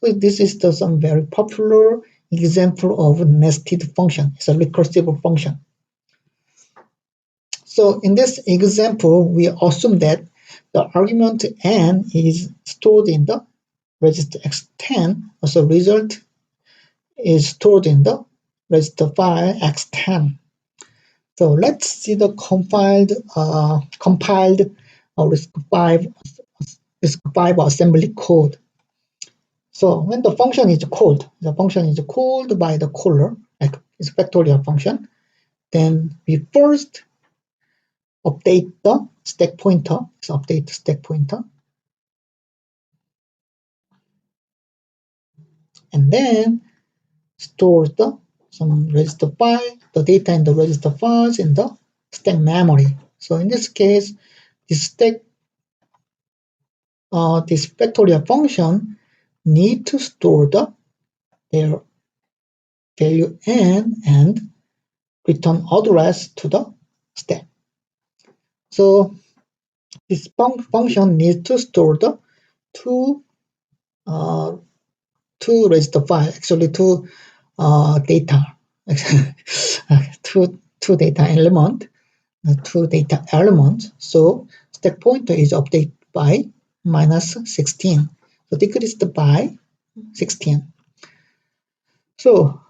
So this is some very popular example of nested function. It's a recursive function. So in this example, we assume that the argument n is stored in the register x10, also result is stored in the register file x10. So let's see the compiled RISC-V assembly code. So when the function is called by the caller, like it's a factorial function, then we first update the stack pointer. So update the stack pointer. And then store some register file, the data in the register files in the stack memory. So in this case, this factorial function need to store their value n and return address to the stack. So this function needs to store the two two register file, actually two data, two data element, So stack pointer is updated by minus 16. So decreased by 16. So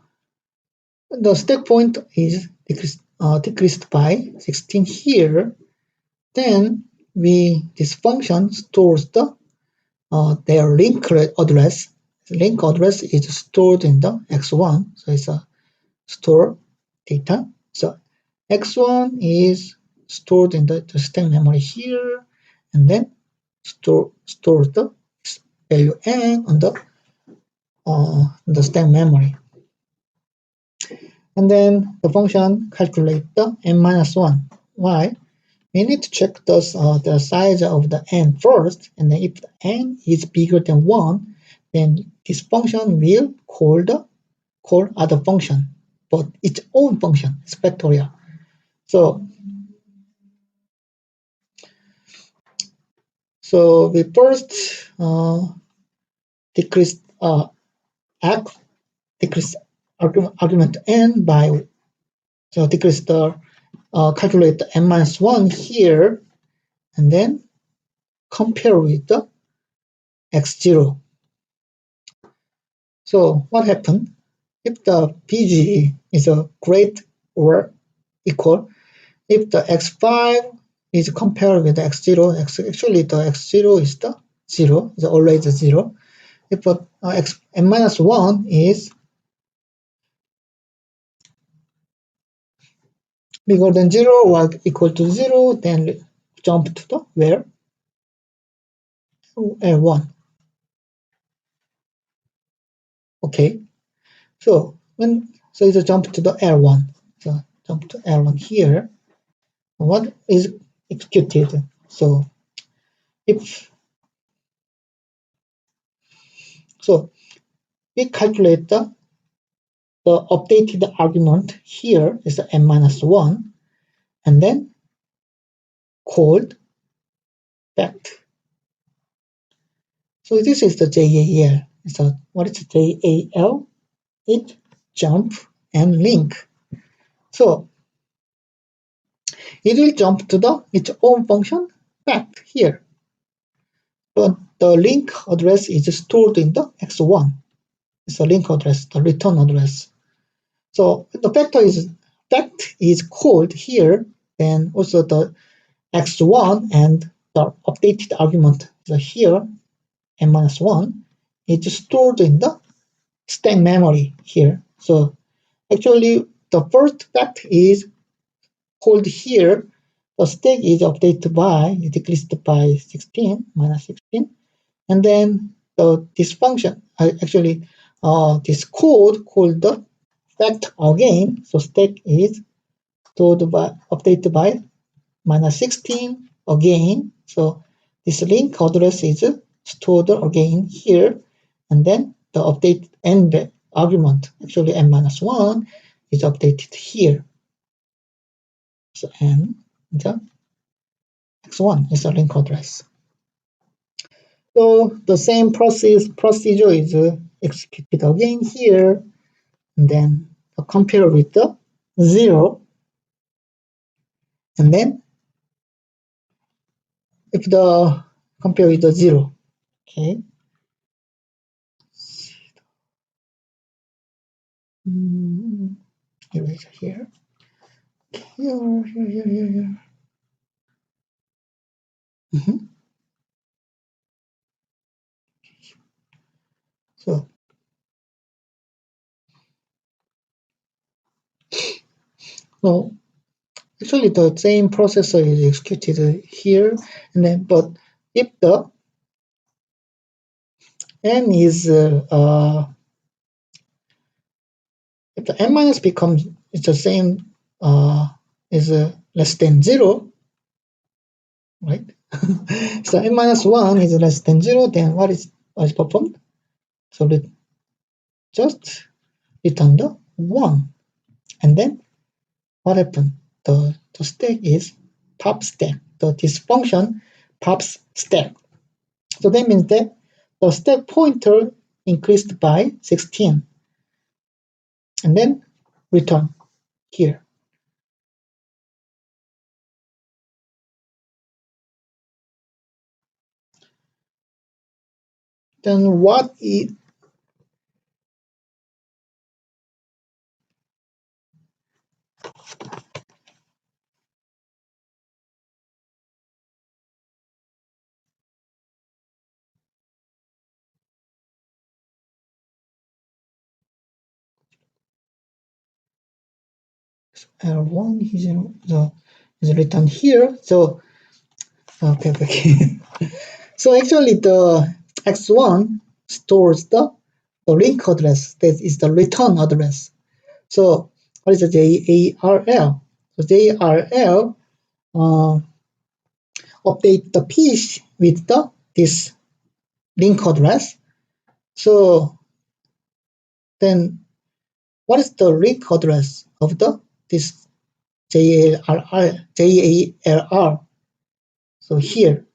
the stack point is decreased by 16 here. Then this function stores their link address. The link address is stored in the x1, so it's a store data. So x1 is stored in the stack memory here, and then stores the value n on the stack memory. And then the function calculate the n-1. Why? We need to check the size of the n first, and then if the n is bigger than 1, then this function will call other function, but its own function, it's factorial. So we first decrease argument n by, so decrease the calculate the n-1 here, and then compare with the x0. So what happened? If the PG is a great or equal, if the x5 is compared with the x0, actually the x0 is the 0, is always a 0. If n-1 is bigger than 0 or equal to 0, then jump to the where? L1. Okay. So it's a jump to the L1. So jump to L1 here. What is executed? So we calculate the updated argument here is the n-1, and then called fact. So this is the JAL. So what is JAL? It jump and link. So it will jump to its own function fact here. But the link address is stored in the x1. It's a link address, the return address. So the fact is called here, then also the x1 and the updated argument here, n-1, is stored in the stack memory here. So actually the first fact is called here. The stack is updated by, decreased by 16, minus 16. And then this function, this code called the fact again. So stack is updated by minus 16 again. So this link address is stored again here. And then the update end argument, actually n-1, is updated here. So n, the x1 is the link address. So the same procedure is executed again here, and then compare with the 0, and then if the compare with the 0, okay. Erase here. Here. So actually the same processor is executed here, and then but if the n is if the n- becomes it's the same is less than 0, right? So n-1 is less than 0, then what is performed? So we just return the 1, and then what happened? The stack is pop stack. This function pops stack. So that means that the stack pointer increased by 16, and then return here. Then what is L1 is written here. So okay. So actually the X1 stores the link address, that is the return address. So what is the JARL? So JARL update the piece with this link address. So then what is the link address of this JALR? So here.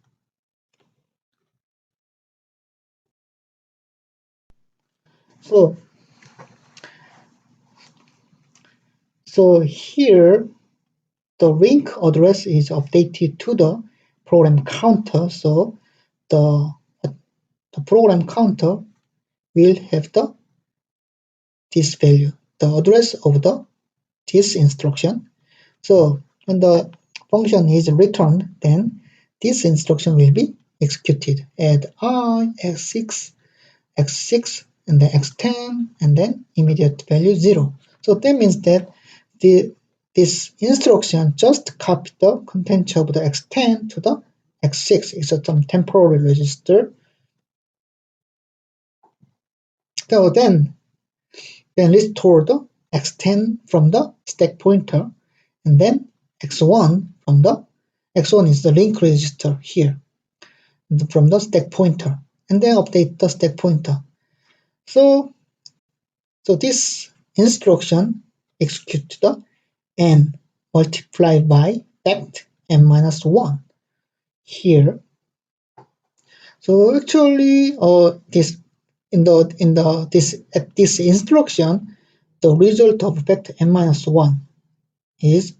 So here the link address is updated to the program counter. So the program counter will have this value, the address of this instruction. So when the function is returned, then this instruction will be executed. Add I, x6, and then x10, and then immediate value 0. So that means that this instruction just copied the content of the x10 to the x6. It's some temporary register. So then restore the x10 from the stack pointer, and then x1 from the x1 is the link register here from the stack pointer, and then update the stack pointer. So this instruction executes the n multiplied by fact n minus 1 here. So actually this instruction, the result of fact n minus 1 is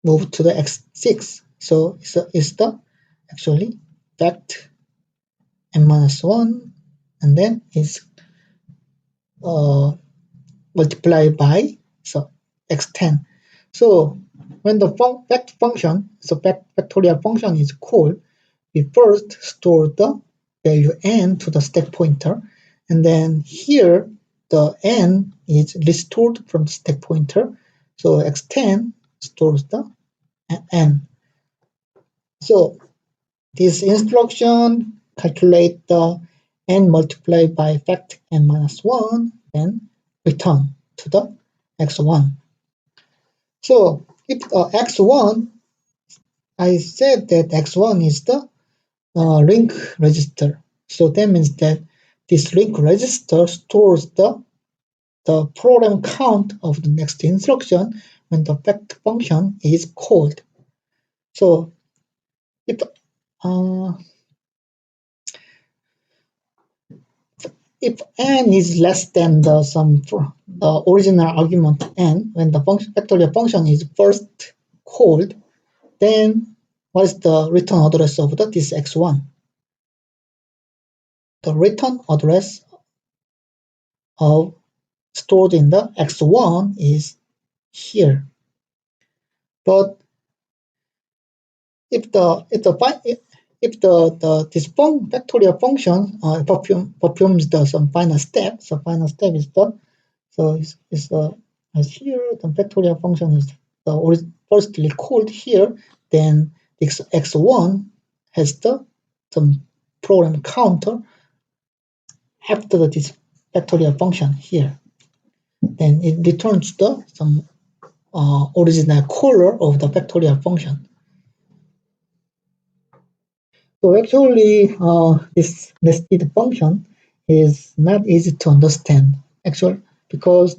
moved to the x6. So it's the actually fact n minus 1, and then it's multiplied by x10. So when the fact function, factorial function is called, we first store the value n to the stack pointer, and then here the n is restored from the stack pointer. So x10 stores the n. So this instruction calculate the n multiplied by fact n minus 1, then return to the x1. So if x1, I said that x1 is the link register. So that means that this link register stores the program count of the next instruction when the fact function is called. So if n is less than the original argument n, when the factorial function is first called, then what is the return address of this x1? The return address of stored in the x1 is here. But if this factorial function performs some final step, so final step is as here, the factorial function is firstly called here, then this x1 has some program counter after this factorial function here. Then it returns some original caller of the factorial function. So actually, this nested function is not easy to understand. Actually, because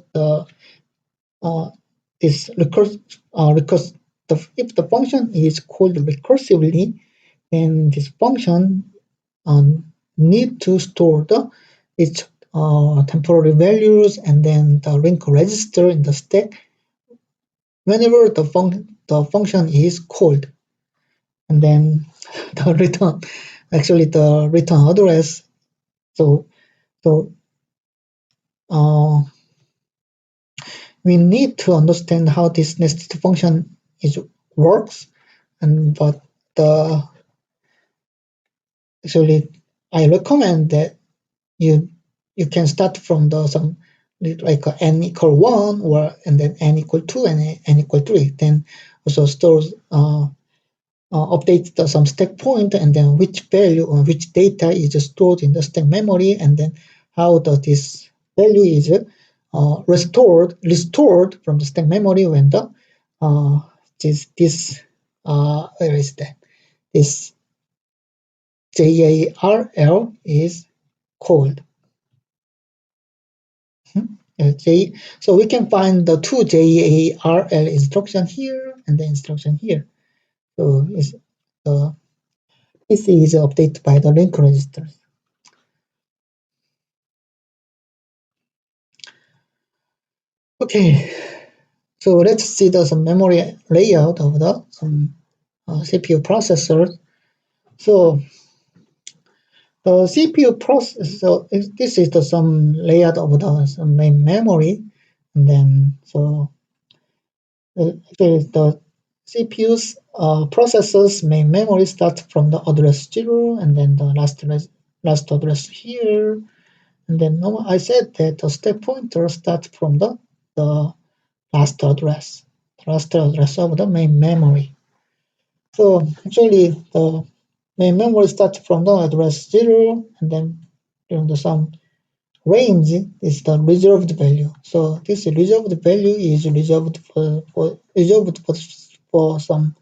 this if the function is called recursively, then this function need to store its temporary values and then the link register in the stack whenever the function is called. And then the return address. So we need to understand how this nested function works, and but actually I recommend that you can start from some like n equal 1 or and then n equal 2 and n equal 3, then also stores update some stack pointer and then which value or which data is stored in the stack memory, and then how this value is restored from the stack memory when the where is that, this JARL is called. So we can find the two JARL instruction here and the instruction here. So this is updated by the link register. Okay, so let's see some memory layout of some CPU processor. So the CPU processor, so this is some layout of some main memory, and then the CPU's processor's main memory starts from the address 0, and then the last address here, and then I said that the stack pointer starts from the last address of the main memory. So actually the main memory starts from the address 0, and then during some range is the reserved value. So this reserved value is reserved for some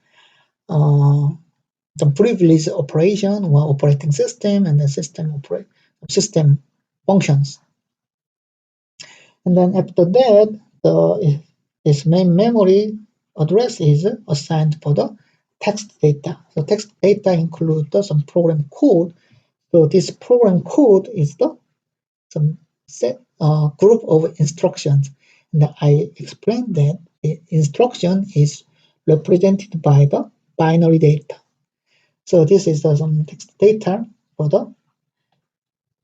privileged operation or operating system and the system functions. And then after that, this main memory address is assigned for the text data. So text data includes some program code. So this program code is some set group of instructions. And I explained that the instruction is represented by the binary data. So this is some text data for the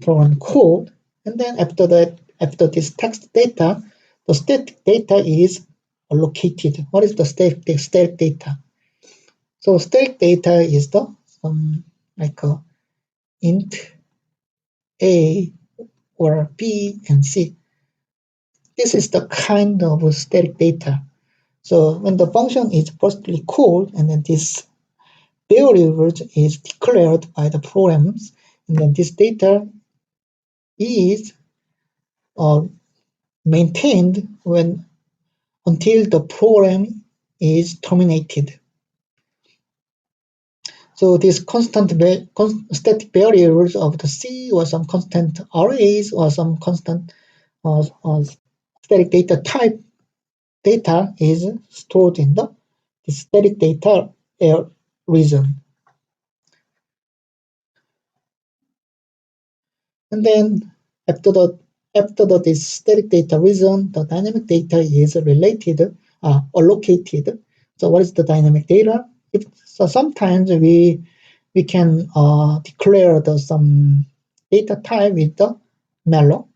program code. And then after this text data, the static data is allocated. What is the static data? So static data is like int A or B and C. This is the kind of static data. So when the function is firstly called, and then this variable is declared by the programs, and then this data is maintained until the program is terminated. So these static variables of the C or some constant arrays or some constant static data type data is stored in the static data region. And then after this static data region, the dynamic data is allocated. So what is the dynamic data? So sometimes we can declare some data type with the malloc.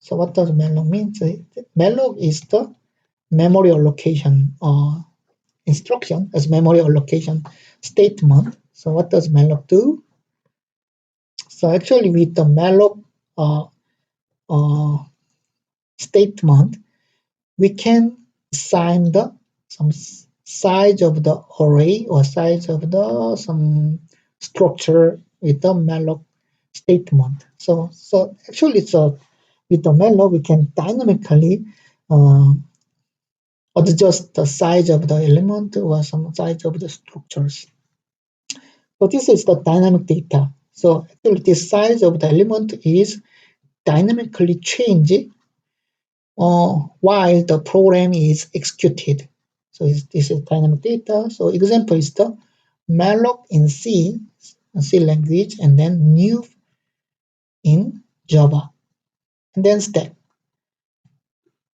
So what does malloc mean? So malloc is the memory allocation instruction as memory allocation statement. So what does malloc do? So actually with the malloc statement, we can assign some size of the array or size of some structure with the malloc statement. So actually, with the malloc we can dynamically adjust the size of the element or some size of the structures. So this is the dynamic data. So actually, the size of the element is dynamically changed while the program is executed. So this is dynamic data. So example is the malloc in C C language, and then new in Java, and then stack.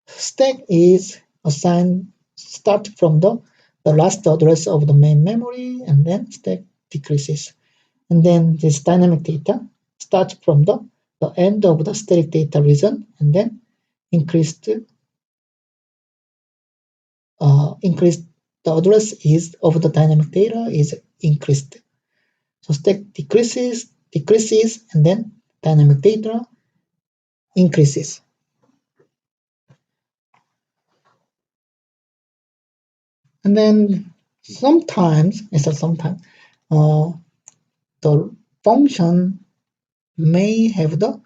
Stack is assigned start from the last address of the main memory, and then stack decreases. And then this dynamic data starts from the end of the static data region, and then increased the address is of the dynamic data is increased. So stack decreases, and then dynamic data increases. And then sometimes, the function may have the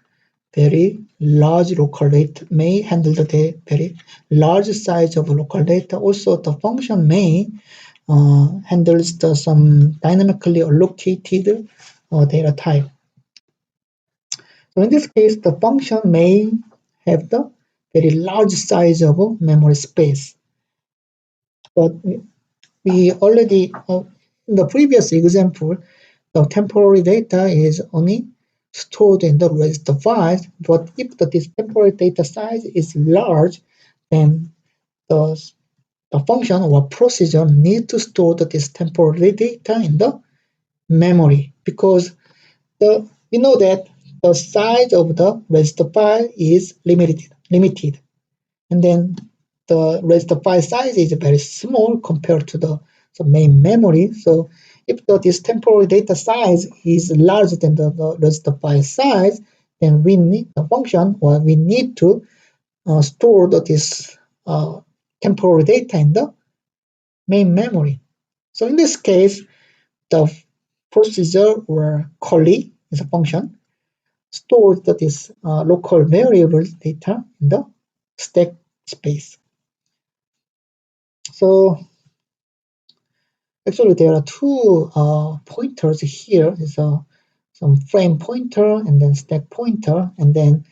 very large local data, may handle the very large size of local data. Also, the function may handles some dynamically allocated data type. So in this case, the function may have the very large size of memory space. But we already, in the previous example, the temporary data is only stored in the register files, but if this temporary data size is large, then the function or procedure need to store this temporary data in the memory, because we know that the size of the register file is limited, and then the register file size is very small compared to the main memory. So if this temporary data size is larger than the register file size, then we need the function, or we need to store this temporary data in the main memory. So in this case, the procedure, or callee is a function, stores this local variable data in the stack space. So actually there are two pointers here. Is some frame pointer and then stack pointer, and then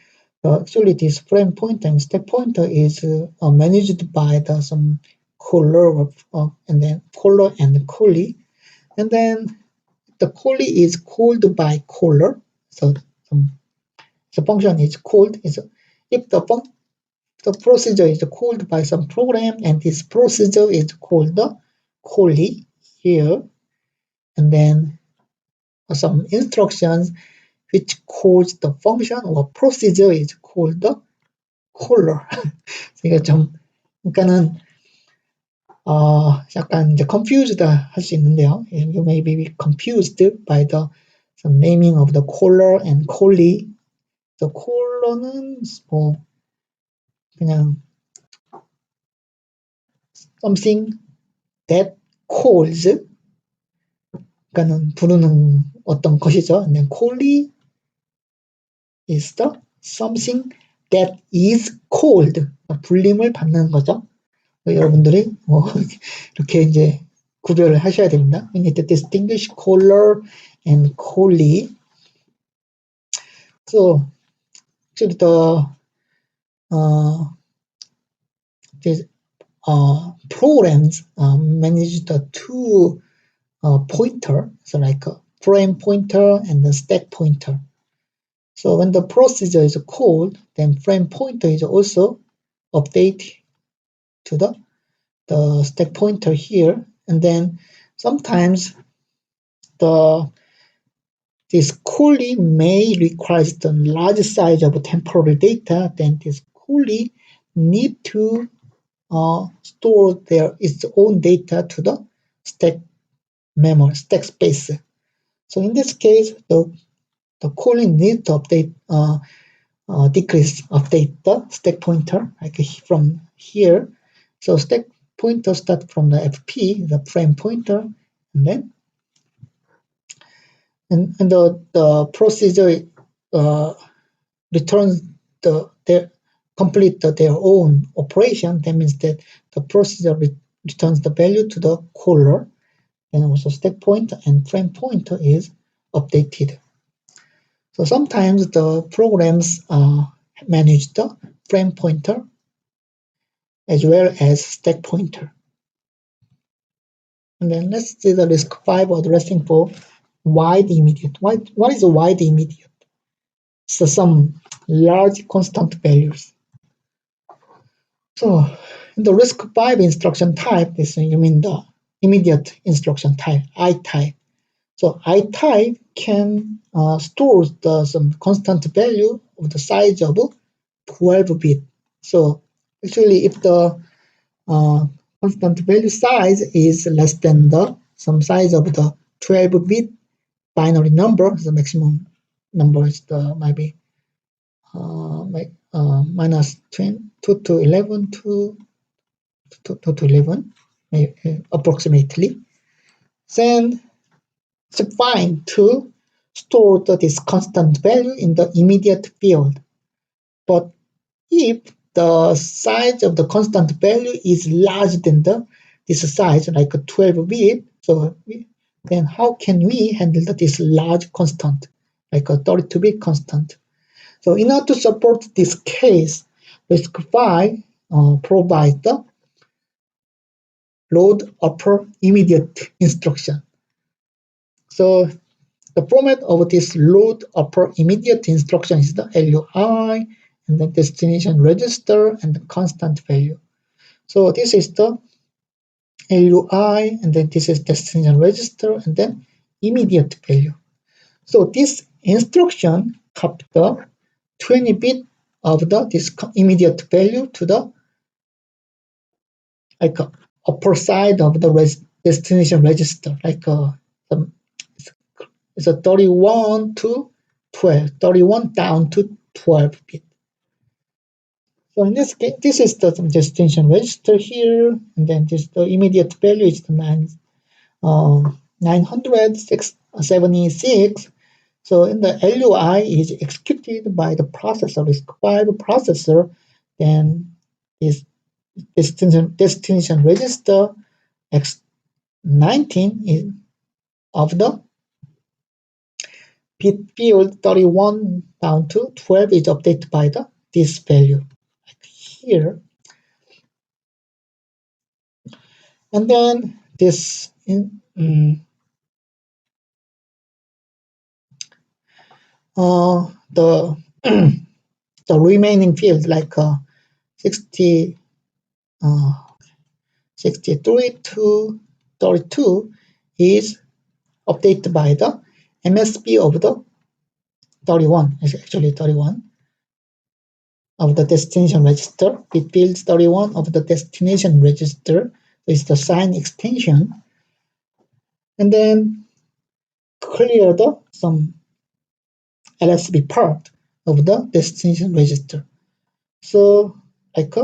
actually this frame pointer and stack pointer is managed by some caller and then caller and callee, and then the callee is called by caller. So the function is called if the procedure is called by some program, and this procedure is called the callee here, and then some instructions which calls the function or procedure is called the caller. 이게 좀 그러니까는 약간 이제 confused 할 수 있는데요. You may be confused by the some naming of the caller and callee. The caller는 뭐 그냥 something that calls, 그러니까는 부르는 어떤 것이죠. And then callee is the something that is called, 불림을 받는 거죠. 여러분들이 이렇게 이제 구별을 하셔야 됩니다. We need to distinguish caller and callee. So actually these programs manage the two pointer, so like a frame pointer and the stack pointer. So when the procedure is called, then frame pointer is also updated to the stack pointer here, and then sometimes this callee may require the large size of temporary data. Then this callee need to store its own data to the stack memory, stack space. So in this case, the callee needs to update update the stack pointer, like from here. So stack pointer start from the FP, the frame pointer, and then and the procedure returns complete their own operation. That means that the procedure returns the value to the caller, and also stack pointer and frame pointer is updated. So sometimes the programs manage the frame pointer as well as stack pointer. And then let's see the RISC-V addressing for wide immediate. What is a wide immediate? So some large constant values. So in the RISC-V instruction type, this you mean the immediate instruction type, I type. So I type can store some constant value of the size of 12 bit. So actually, if the constant value size is less than the some size of the 12 bit binary number, the maximum number is the maybe minus 2 to 11 to 11 approximately. Then it's fine to store this constant value in the immediate field. But if the size of the constant value is larger than this size, like a 12 bit, so then how can we handle this large constant, like a 32-bit constant? So in order to support this case, RISC-V provides the load upper immediate instruction. So the format of this load upper immediate instruction is the LUI and the destination register and the constant value. So this is the LUI and then this is destination register and then immediate value. So this instruction copies the 20 bit of this immediate value to the upper side of the destination register, it's a 31 to 12, 31 down to 12 bit. So in this case, this is the destination register here, and then the immediate value is the 976. So in the LUI is executed by the processor, RISC-V processor, then this destination register X19 is of the bit field 31 down to 12 is updated by this value, like here. And then this the the remaining field like 63 to 32 is updated by the MSB of the 31, is actually 31 of the destination register. Bit field 31 of the destination register is the sign extension, and then clear some LSB part of the destination register. So like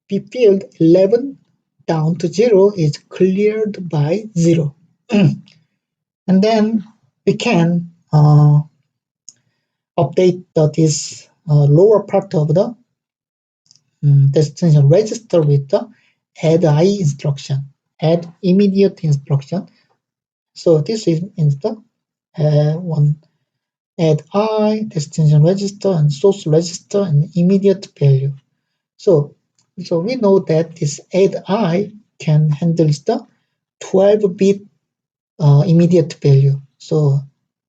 bit field 11 down to 0 is cleared by 0. And then we can update this lower part of the destination register with the add I instruction, add immediate instruction. So this is the one add I, destination register, and source register, and immediate value. So we know that this add I can handle the 12-bit immediate value. So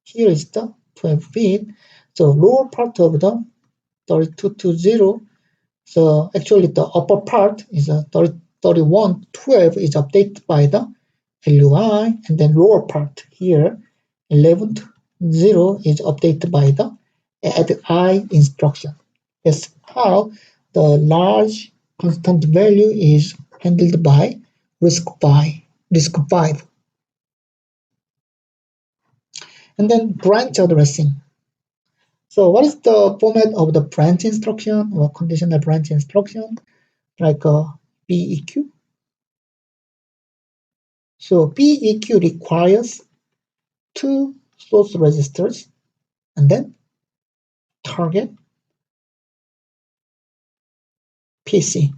here is the 12-bit. So lower part of the 32 to 0. So actually the upper part is 31, 12 is updated by the LUI, and then lower part here 11 to 0 is updated by the add I instruction. That's how the large constant value is handled by RISC-V. And then branch addressing. So what is the format of the branch instruction or conditional branch instruction? Like BEQ. So BEQ requires 2 source registers and then target PC.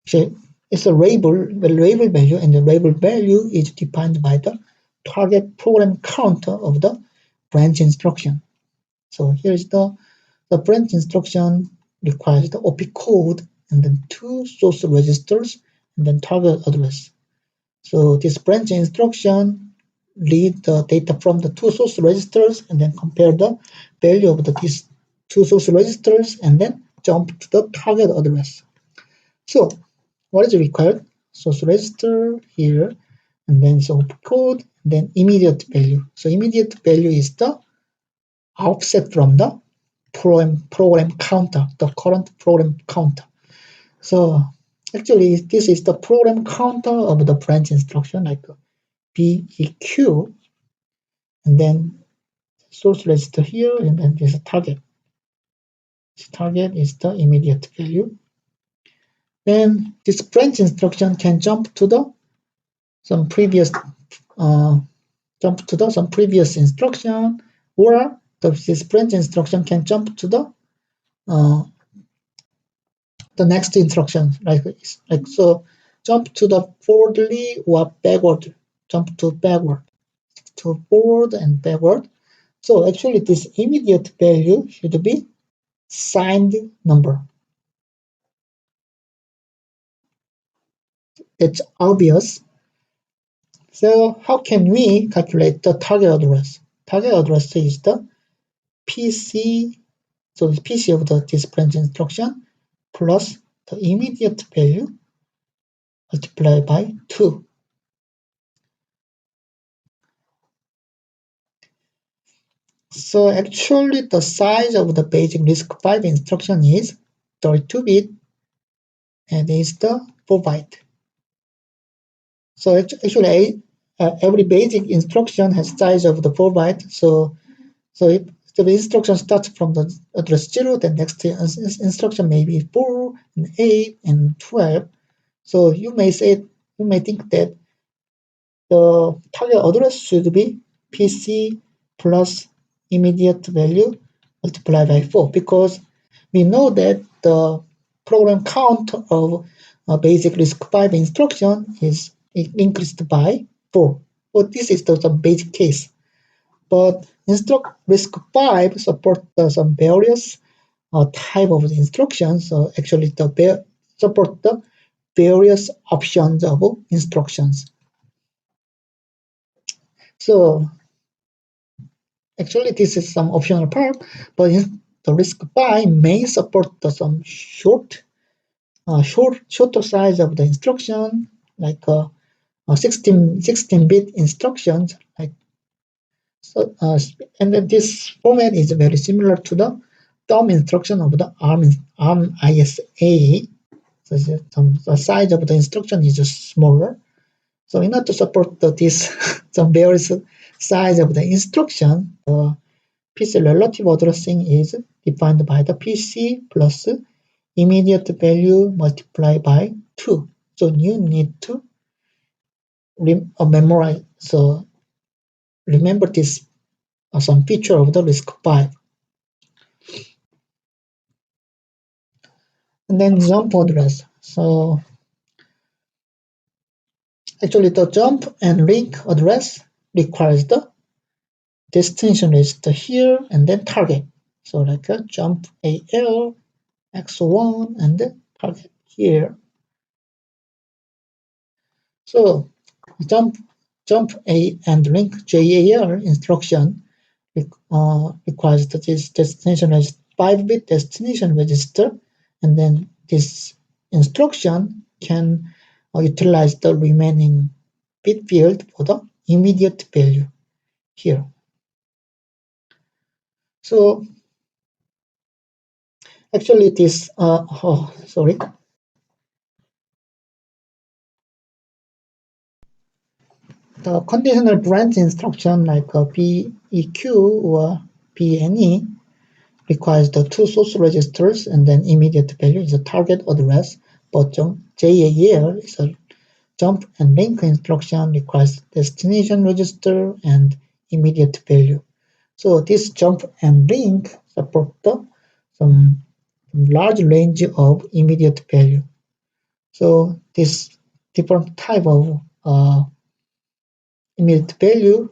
So it's a label value, and the label value is defined by the target program counter of the branch instruction. So here's the branch instruction requires the OP code and then 2 source registers and then target address. So this branch instruction read the data from the two source registers and then compare the value of these two source registers and then jump to the target address. So what is required? Source register here, and then so opcode, then immediate value. So immediate value is the offset from the program counter, the current program counter. So actually this is the program counter of the branch instruction, like BEQ, and then source register here, and then this target. This target is the immediate value. Then this branch instruction can jump to the some previous instruction, or this branch instruction can jump to the next instruction, like so. Jump to the forwardly or backward. Jump to backward, to forward and backward. So actually, this immediate value should be signed number. It's obvious. So how can we calculate the target address? Target address is the PC, so the PC of this branch instruction plus the immediate value multiplied by 2. So actually the size of the basic RISC-V instruction is 32-bit and is the 4-byte. So actually every basic instruction has size of the 4-byte. So if the instruction starts from the address 0, then next instruction may be 4 and 8 and 12. So you may think that the target address should be PC plus immediate value multiplied by 4, because we know that the program count of a basic RISC-V instruction is increased by 4. So this is the basic case. But RISC-V support some various type of instructions. So actually support the various options of instructions. So actually this is some optional part, but the RISC-V may support some shorter size of the instruction, like 16-bit instructions, like so. And then this format is very similar to the thumb instruction of the ARM ISA. So the size of the instruction is just smaller. So in order to support this some various size of the instruction, PC relative addressing is defined by the PC plus immediate value multiplied by 2. So you need to memorize. So remember this some feature of the RISC-V. And then jump address. So actually the jump and link address requires the destination register here and then target. So like a jump AL, X1, and then target here. So jump A and link JAL instruction requires this destination register, 5-bit destination register, and then this instruction can utilize the remaining bit field for the immediate value here. So actually this the conditional branch instruction like BEQ or BNE requires the two source registers and then immediate value is a target address, but JAL is a jump and link instruction requires destination register and immediate value. So this jump and link support some large range of immediate value. So this different type of immediate value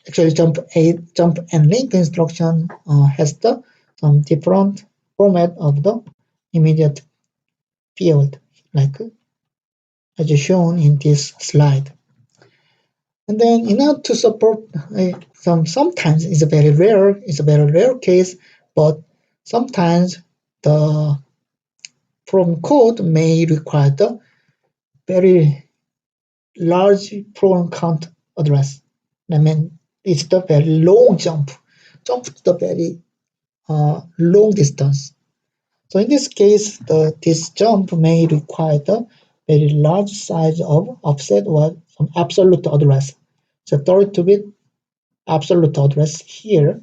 actually jump and link instruction has some different format of the immediate field, like as shown in this slide. And then in order to support sometimes it's a very rare case, but sometimes the program code may require the very large program count address. I mean, it's the very long jump to the very long distance. So in this case, this jump may require the very large size of offset or some absolute address. So 32-bit absolute address here.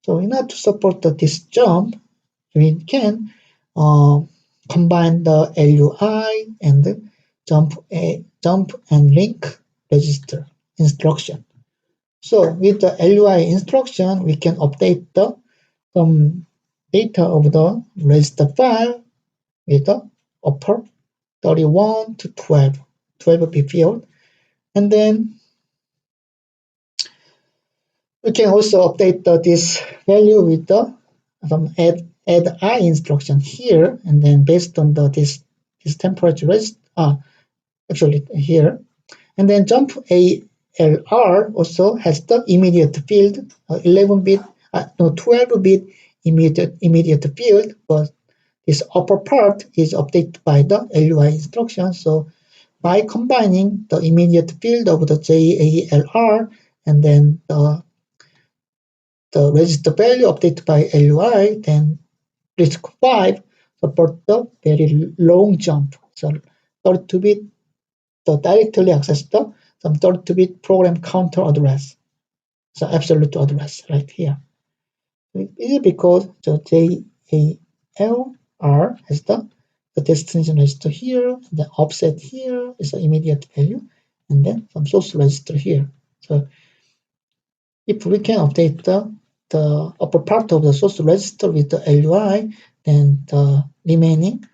So in order to support this jump, we can combine the LUI and the jump and link register instruction. So with the LUI instruction, we can update some data of the register file with the upper 31 to 12-bit field, and then we can also update this value with some add I instruction here, and then based on this temperature register, actually here, and then jump ALR also has the immediate field, 12-bit immediate field, but this upper part is updated by the LUI instruction. So by combining the immediate field of the JALR and then the register value updated by LUI, then RISC-V support the very long jump. So 32-bit directly access some 32-bit program counter address. So absolute address right here. It is because the JALR has the destination register here, the offset here is the immediate value, and then some source register here. So if we can update the upper part of the source register with the LUI, then the remaining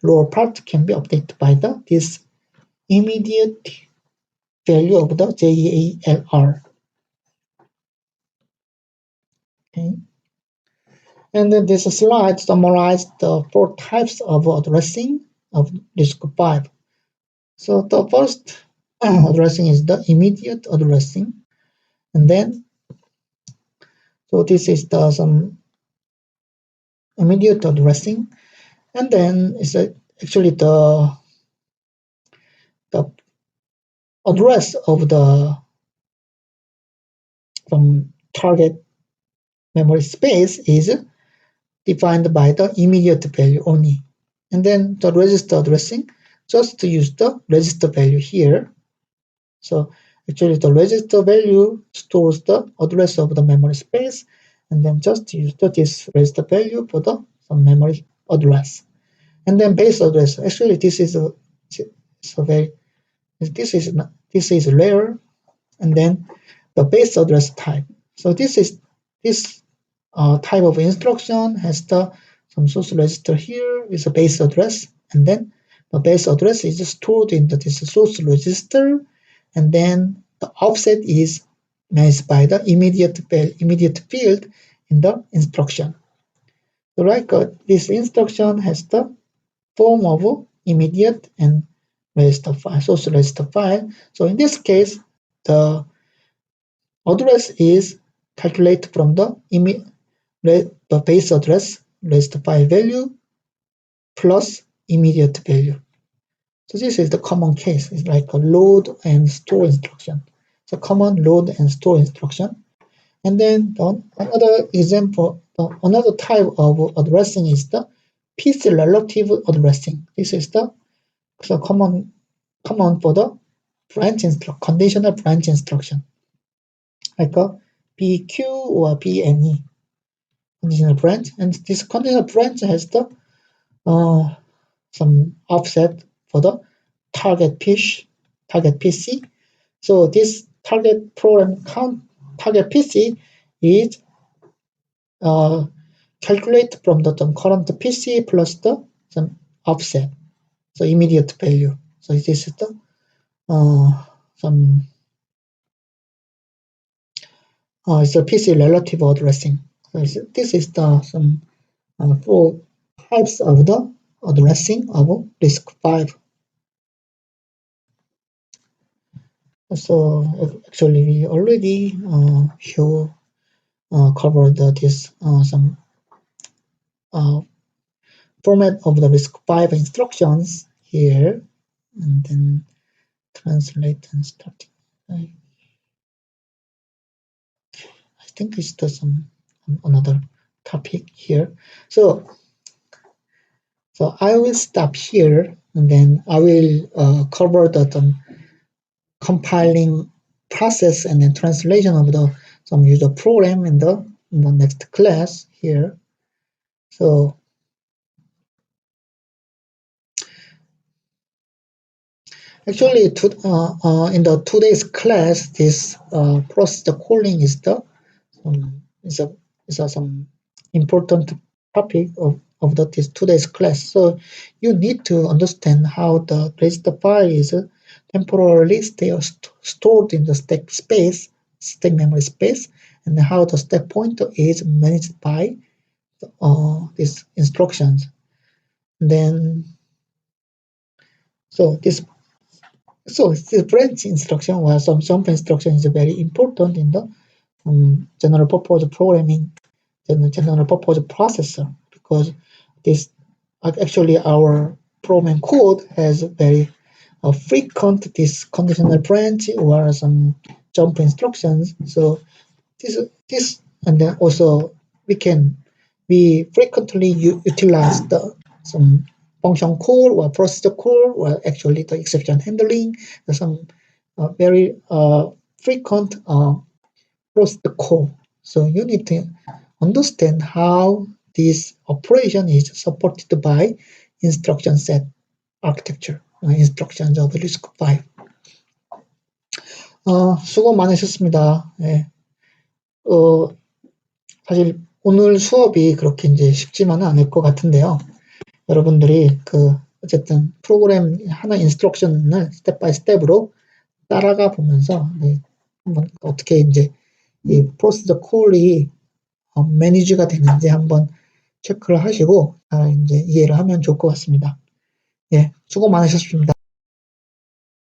lower part can be updated by this immediate value of the JALR. Okay. And then this slide summarizes the 4 types of addressing of RISC-V. So the first addressing is the immediate addressing, and then so this is some immediate addressing, and then it's actually the address of from target memory space is defined by the immediate value only, and then the register addressing just to use the register value here. So actually the register value stores the address of the memory space, and then just use this register value for some memory address. And then base address, actually this is rare, and then the base address type. So this type of instruction has some source register here with a base address, and then the base address is stored into this source register, and then the offset is managed by the immediate field in the instruction. So like this instruction has the form of immediate and register file, source register file. So in this case, the address is calculated from the base address register file value plus immediate value. So this is the common case. It's like a load and store instruction. It's a common load and store instruction. And then another example, another type of addressing is the PC relative addressing. This is common for the branch conditional branch instruction, like a BQ or BNE conditional branch. And this conditional branch has some offset for the target PC. So this target program target PC is calculated from the current PC plus some offset, so immediate value. So this is it's a PC relative addressing. So this is some 4 types of the addressing of RISC-V. So actually we already here covered this some format of the RISC-V instructions here, and then translate and start. I think it's some another topic here. So I will stop here, and then I will cover the compiling process and then translation of some user program in the next class here. So actually, in the today's class, this process calling is some important topic of this today's class. So you need to understand how the register file is temporarily stored in the stack memory space, and how the stack pointer is managed by these instructions. Then, this branch instruction or some jump instruction is very important in the general purpose programming, general purpose processor, because this actually our program code has very frequent this conditional branch or some jump instructions. So this and then also we frequently utilize some function call or procedure call or actually the exception handling. There's some very frequent procedure call. So you need to understand how this operation is supported by instruction set architecture, instructions of RISC-V. 수고 많으셨습니다. 예. 사실 오늘 수업이 그렇게 이제 쉽지만은 않을 것 같은데요. 여러분들이 어쨌든 프로그램 하나 인스트럭션을 스텝 바이 스텝으로 따라가 보면서 한번 어떻게 이제 이 프로시저 콜이 매니지가 되는지 한번 체크를 하시고 이제 이해를 하면 좋을 것 같습니다. 예, 수고 많으셨습니다.